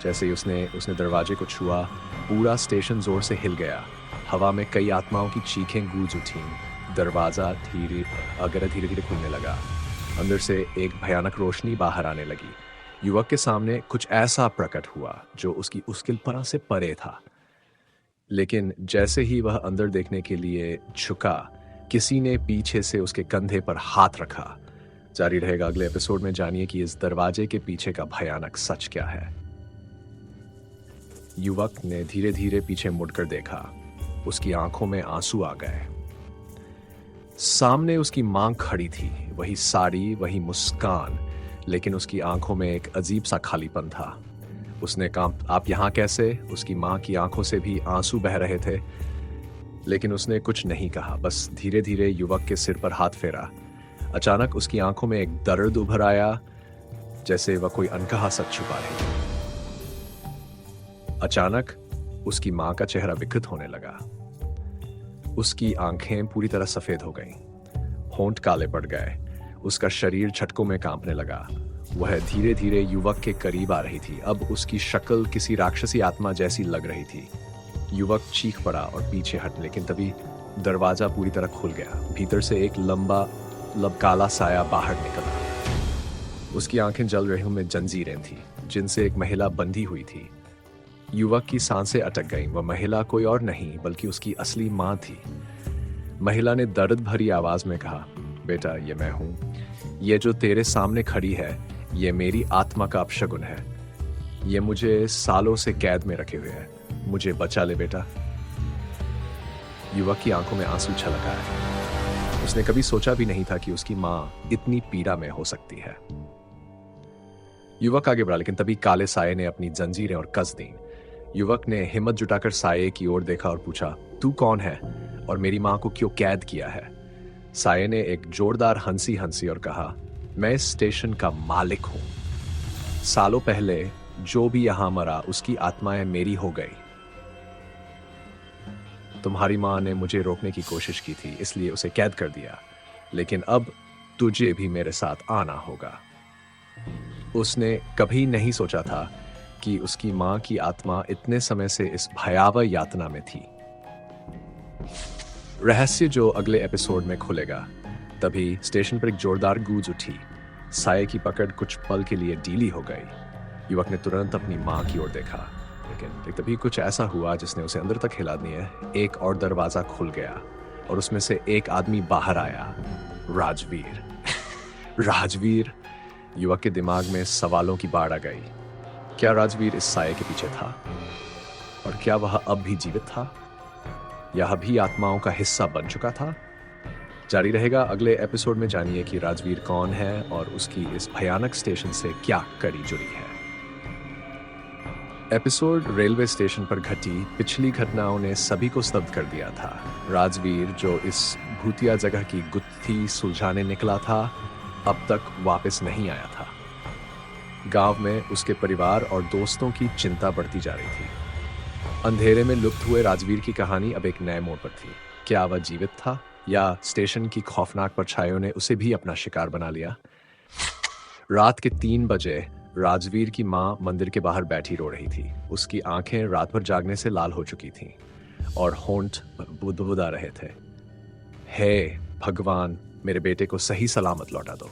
जैसे ही उसने दरवाजे को छुआ, पूरा स्टेशन जोर से हिल गया। हवा में कई आत्माओं की चीखें गूंज उठीं। दरवाजा धीरे धीरे खुलने लगा। अंदर से एक भयानक रोशनी बाहर आने लगी। युवक के सामने कुछ ऐसा प्रकट हुआ जो उसकी मुश्किलपना से परे था। लेकिन जैसे ही वह अंदर देखने के लिए झुका, किसी ने पीछे से उसके कंधे पर हाथ रखा। जारी रहेगा अगले एपिसोड में। जानिए कि इस दरवाजे के पीछे का भयानक सच क्या है। युवक ने धीरे धीरे पीछे मुड़कर देखा। उसकी आंखों में आंसू आ गए। सामने उसकी मां खड़ी थी, वही साड़ी, वही मुस्कान, लेकिन उसकी आंखों में एक अजीब सा खालीपन था। उसने कहा, आप यहाँ कैसे? उसकी मां की आंखों से भी आंसू बह रहे थे, लेकिन उसने कुछ नहीं कहा, बस धीरे धीरे युवक के सिर पर हाथ फेरा। अचानक उसकी आंखों में एक दर्द उभर आया, जैसे वह कोई अनकहा सच छुपा रही। अचानक उसकी मां का चेहरा विकृत होने लगा। उसकी आंखें पूरी तरह सफेद हो गईं, होंठ काले पड़ गए, उसका शरीर झटकों में कांपने लगा। वह धीरे धीरे युवक के करीब आ रही थी। अब उसकी शक्ल किसी राक्षसी आत्मा जैसी लग रही थी। युवक चीख पड़ा और पीछे हट, लेकिन तभी दरवाजा पूरी तरह खुल गया। भीतर से एक लंबा काला साया बाहर निकला। उसकी आंखें जल रही में जंजीरें थी, जिनसे एक महिला बंधी हुई थी। युवक की सांसें अटक गईं। वह महिला कोई और नहीं बल्कि उसकी असली मां थी। महिला ने दर्द भरी आवाज में कहा, बेटा, ये मैं हूं। ये जो तेरे सामने खड़ी है, ये मेरी आत्मा का अपशगुन है। ये मुझे सालों से कैद में रखे हुए है। मुझे बचा ले बेटा। युवक की आंखों में आंसू छलक आए। उसने कभी सोचा भी नहीं था कि उसकी मां इतनी पीड़ा में हो सकती है। युवक आगे बढ़ा, लेकिन तभी काले साये ने अपनी जंजीरें और कस दी। युवक ने हिम्मत जुटाकर साये की ओर देखा और पूछा, तू कौन है और मेरी मां को क्यों कैद किया है? साये ने एक जोरदार हंसी हंसी और कहा, मैं इस स्टेशन का मालिक हूं। सालों पहले जो भी यहां मरा उसकी आत्माएं मेरी हो गई। तुम्हारी मां ने मुझे रोकने की कोशिश की थी, इसलिए उसे कैद कर दिया, लेकिन अब तुझे भी मेरे साथ आना होगा। उसने कभी नहीं सोचा था कि उसकी मां की आत्मा इतने समय से इस भयावह यातना में थी। रहस्य जो अगले एपिसोड में खुलेगा। तभी स्टेशन पर एक जोरदार गूंज उठी। साये की पकड़ कुछ पल के लिए ढीली हो गई। युवक ने तुरंत अपनी मां की ओर देखा, लेकिन तभी कुछ ऐसा हुआ जिसने उसे अंदर तक हिला दिया। एक और दरवाजा खुल गया और उसमें से एक आदमी बाहर आया। राजवीर। राजवीर। युवक के दिमाग में सवालों की बाढ़ आ गई। क्या राजवीर इस साये के पीछे था? और क्या वह अब भी जीवित था? यह भी आत्माओं का हिस्सा बन चुका था? जारी रहेगा अगले एपिसोड में। जानिए कि राजवीर कौन है और उसकी इस भयानक स्टेशन से क्या कड़ी जुड़ी है। एपिसोड रेलवे स्टेशन पर घटी पिछली घटनाओं ने सभी को स्तब्ध कर दिया था। राजवीर, जो इस भूतिया जगह की गुत्थी सुलझाने निकला था, अब तक वापस नहीं आया था। गांव में उसके परिवार और दोस्तों की चिंता बढ़ती जा रही थी। अंधेरे में लुप्त हुए राजवीर की कहानी अब एक नए मोड़ पर थी। क्या वह जीवित था या स्टेशन की खौफनाक परछाइयों ने उसे भी अपना शिकार बना लिया? रात के 3 बजे राजवीर की मां मंदिर के बाहर बैठी रो रही थी। उसकी आंखें रात भर जागने से लाल हो चुकी थीं और होंठ बुदबुदा रहे थे। हे भगवान, मेरे बेटे को सही सलामत लौटा दो।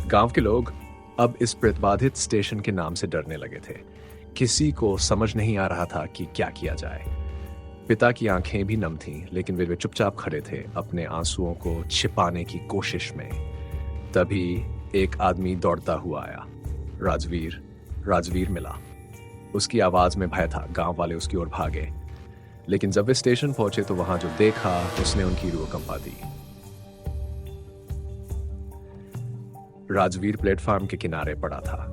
गांव के लोग अब इस प्रेतबाधित स्टेशन के नाम से डरने लगे थे। किसी को समझ नहीं आ रहा था कि क्या किया जाए। पिता की आंखें भी नम थीं, लेकिन वे चुपचाप खड़े थे, अपने आंसुओं को छिपाने की कोशिश में। तभी एक आदमी दौड़ता हुआ आया। राजवीर मिला। उसकी आवाज में भय था। गांव वाले उसकी ओर भागे, लेकिन जब वे स्टेशन पहुंचे तो वहां जो देखा उसने उनकी रूह कंपा दी। राजवीर प्लेटफॉर्म के किनारे पड़ा था।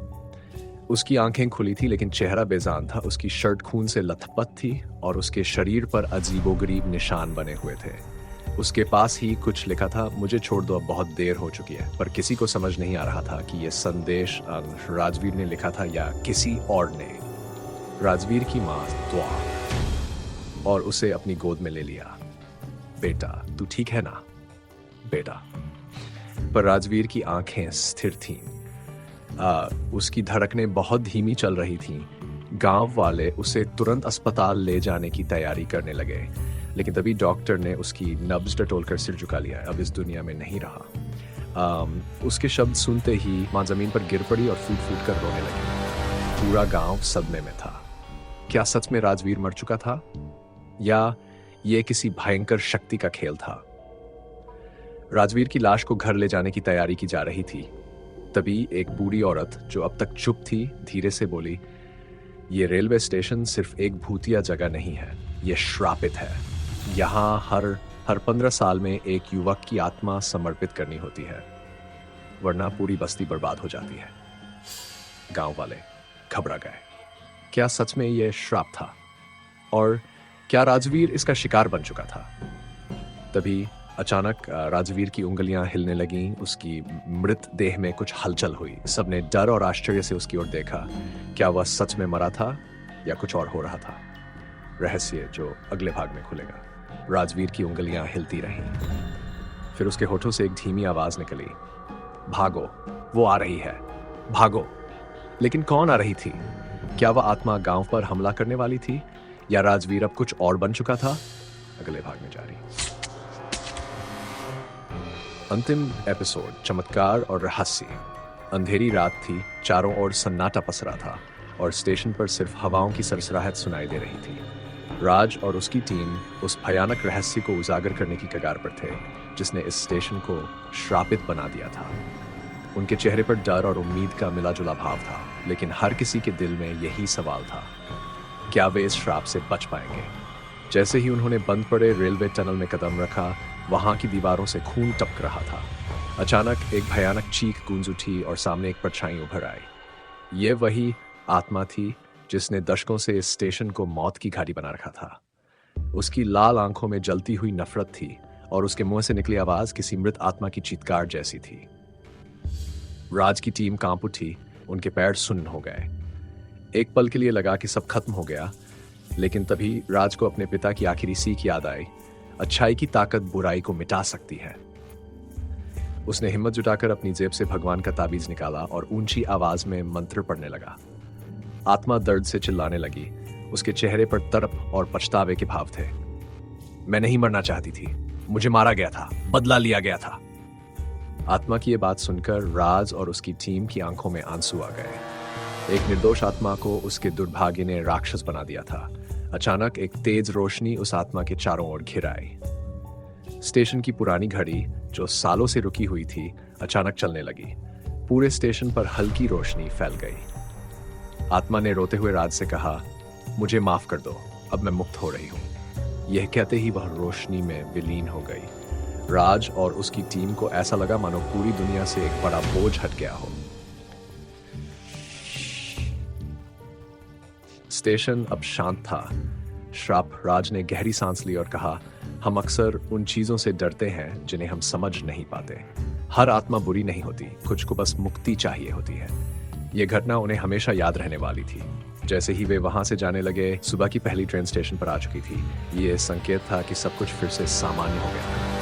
उसकी आंखें खुली थी, लेकिन चेहरा बेजान था। उसकी शर्ट खून से लथपथ थी और उसके शरीर पर अजीबोगरीब निशान बने हुए थे। उसके पास ही कुछ लिखा था, मुझे छोड़ दो, अब बहुत देर हो चुकी है। पर किसी को समझ नहीं आ रहा था कि यह संदेश राजवीर ने लिखा था या किसी और ने। राजवीर की मां दुआ और उसे अपनी गोद में ले लिया। बेटा, तू ठीक है ना बेटा? पर राजवीर की आंखें स्थिर थीं। उसकी धड़कनें बहुत धीमी चल रही थीं। गांव वाले उसे तुरंत अस्पताल ले जाने की तैयारी करने लगे, लेकिन तभी डॉक्टर ने उसकी नब्ज टटोलकर सिर झुका लिया। अब इस दुनिया में नहीं रहा। उसके शब्द सुनते ही मां जमीन पर गिर पड़ी और फूट फूट कर रोने लगी। पूरा गांव सदमे में था। क्या सच में राजवीर मर चुका था या यह किसी भयंकर शक्ति का खेल था? राजवीर की लाश को घर ले जाने की तैयारी की जा रही थी। तभी एक बूढ़ी औरत, जो अब तक चुप थी, धीरे से बोली, ये रेलवे स्टेशन सिर्फ एक भूतिया जगह नहीं है, यह श्रापित है। यहाँ हर 15 साल में एक युवक की आत्मा समर्पित करनी होती है, वरना पूरी बस्ती बर्बाद हो जाती है। गांव वाले घबरा गए। क्या सच में यह श्राप था? और क्या राजवीर इसका शिकार बन चुका था? तभी अचानक राजवीर की उंगलियां हिलने लगीं। उसकी मृत देह में कुछ हलचल हुई। सबने डर और आश्चर्य से उसकी ओर देखा। क्या वह सच में मरा था या कुछ और हो रहा था? रहस्य जो अगले भाग में खुलेगा। राजवीर की उंगलियां हिलती रहीं। फिर उसके होठों से एक धीमी आवाज निकली, भागो, वो आ रही है, भागो। लेकिन कौन आ रही थी? क्या वह आत्मा गांव पर हमला करने वाली थी या राजवीर अब कुछ और बन चुका था? अगले भाग में जारी। अंतिम एपिसोड, चमत्कार और रहस्य। अंधेरी रात थी, चारों ओर सन्नाटा पसरा था और स्टेशन पर सिर्फ हवाओं की सरसराहट सुनाई दे रही थी। राज और उसकी टीम उस भयानक रहस्य को उजागर करने की कगार पर थे, जिसने इस स्टेशन को श्रापित बना दिया था। उनके चेहरे पर डर और उम्मीद का मिला जुला भाव था, लेकिन हर किसी के दिल में यही सवाल था, क्या वे इस श्राप से बच पाएंगे? जैसे ही उन्होंने बंद पड़े रेलवे टनल में कदम रखा, वहां की दीवारों से खून टपक रहा था। अचानक एक भयानक चीख गूंज उठी और सामने एक परछाई उभर आई। ये वही आत्मा थी जिसने दशकों से इस स्टेशन को मौत की घाटी बना रखा था। उसकी लाल आंखों में जलती हुई नफरत थी और उसके मुंह से निकली आवाज किसी मृत आत्मा की चीत्कार जैसी थी। राज की टीम कांप उठी, उनके पैर सुन्न हो गए। एक पल के लिए लगा कि सब खत्म हो गया, लेकिन तभी राज को अपने पिता की आखिरी सीख याद आई, अच्छाई की ताकत बुराई को मिटा सकती है। उसने हिम्मत जुटाकर अपनी जेब से भगवान का ताबीज निकाला और ऊंची आवाज में मंत्र पढ़ने लगा। आत्मा दर्द से चिल्लाने लगी। उसके चेहरे पर तड़प और पछतावे के भाव थे। मैं नहीं मरना चाहती थी, मुझे मारा गया था, बदला लिया गया था। आत्मा की यह बात सुनकर राज और उसकी टीम की आंखों में आंसू आ गए। एक निर्दोष आत्मा को उसके दुर्भाग्य ने राक्षस बना दिया था। अचानक एक तेज रोशनी उस आत्मा के चारों ओर घिर आई। स्टेशन की पुरानी घड़ी, जो सालों से रुकी हुई थी, अचानक चलने लगी। पूरे स्टेशन पर हल्की रोशनी फैल गई। आत्मा ने रोते हुए राज से कहा, मुझे माफ कर दो, अब मैं मुक्त हो रही हूं। यह कहते ही वह रोशनी में विलीन हो गई। राज और उसकी टीम को ऐसा लगा मानो पूरी दुनिया से एक बड़ा बोझ हट गया हो। स्टेशन अब शांत था। श्राप राज ने गहरी सांस ली और कहा, हम अक्सर उन चीजों से डरते हैं जिन्हें हम समझ नहीं पाते। हर आत्मा बुरी नहीं होती, कुछ को बस मुक्ति चाहिए होती है। यह घटना उन्हें हमेशा याद रहने वाली थी। जैसे ही वे वहां से जाने लगे, सुबह की पहली ट्रेन स्टेशन पर आ चुकी थी। ये संकेत था कि सब कुछ फिर से सामान्य हो गया था।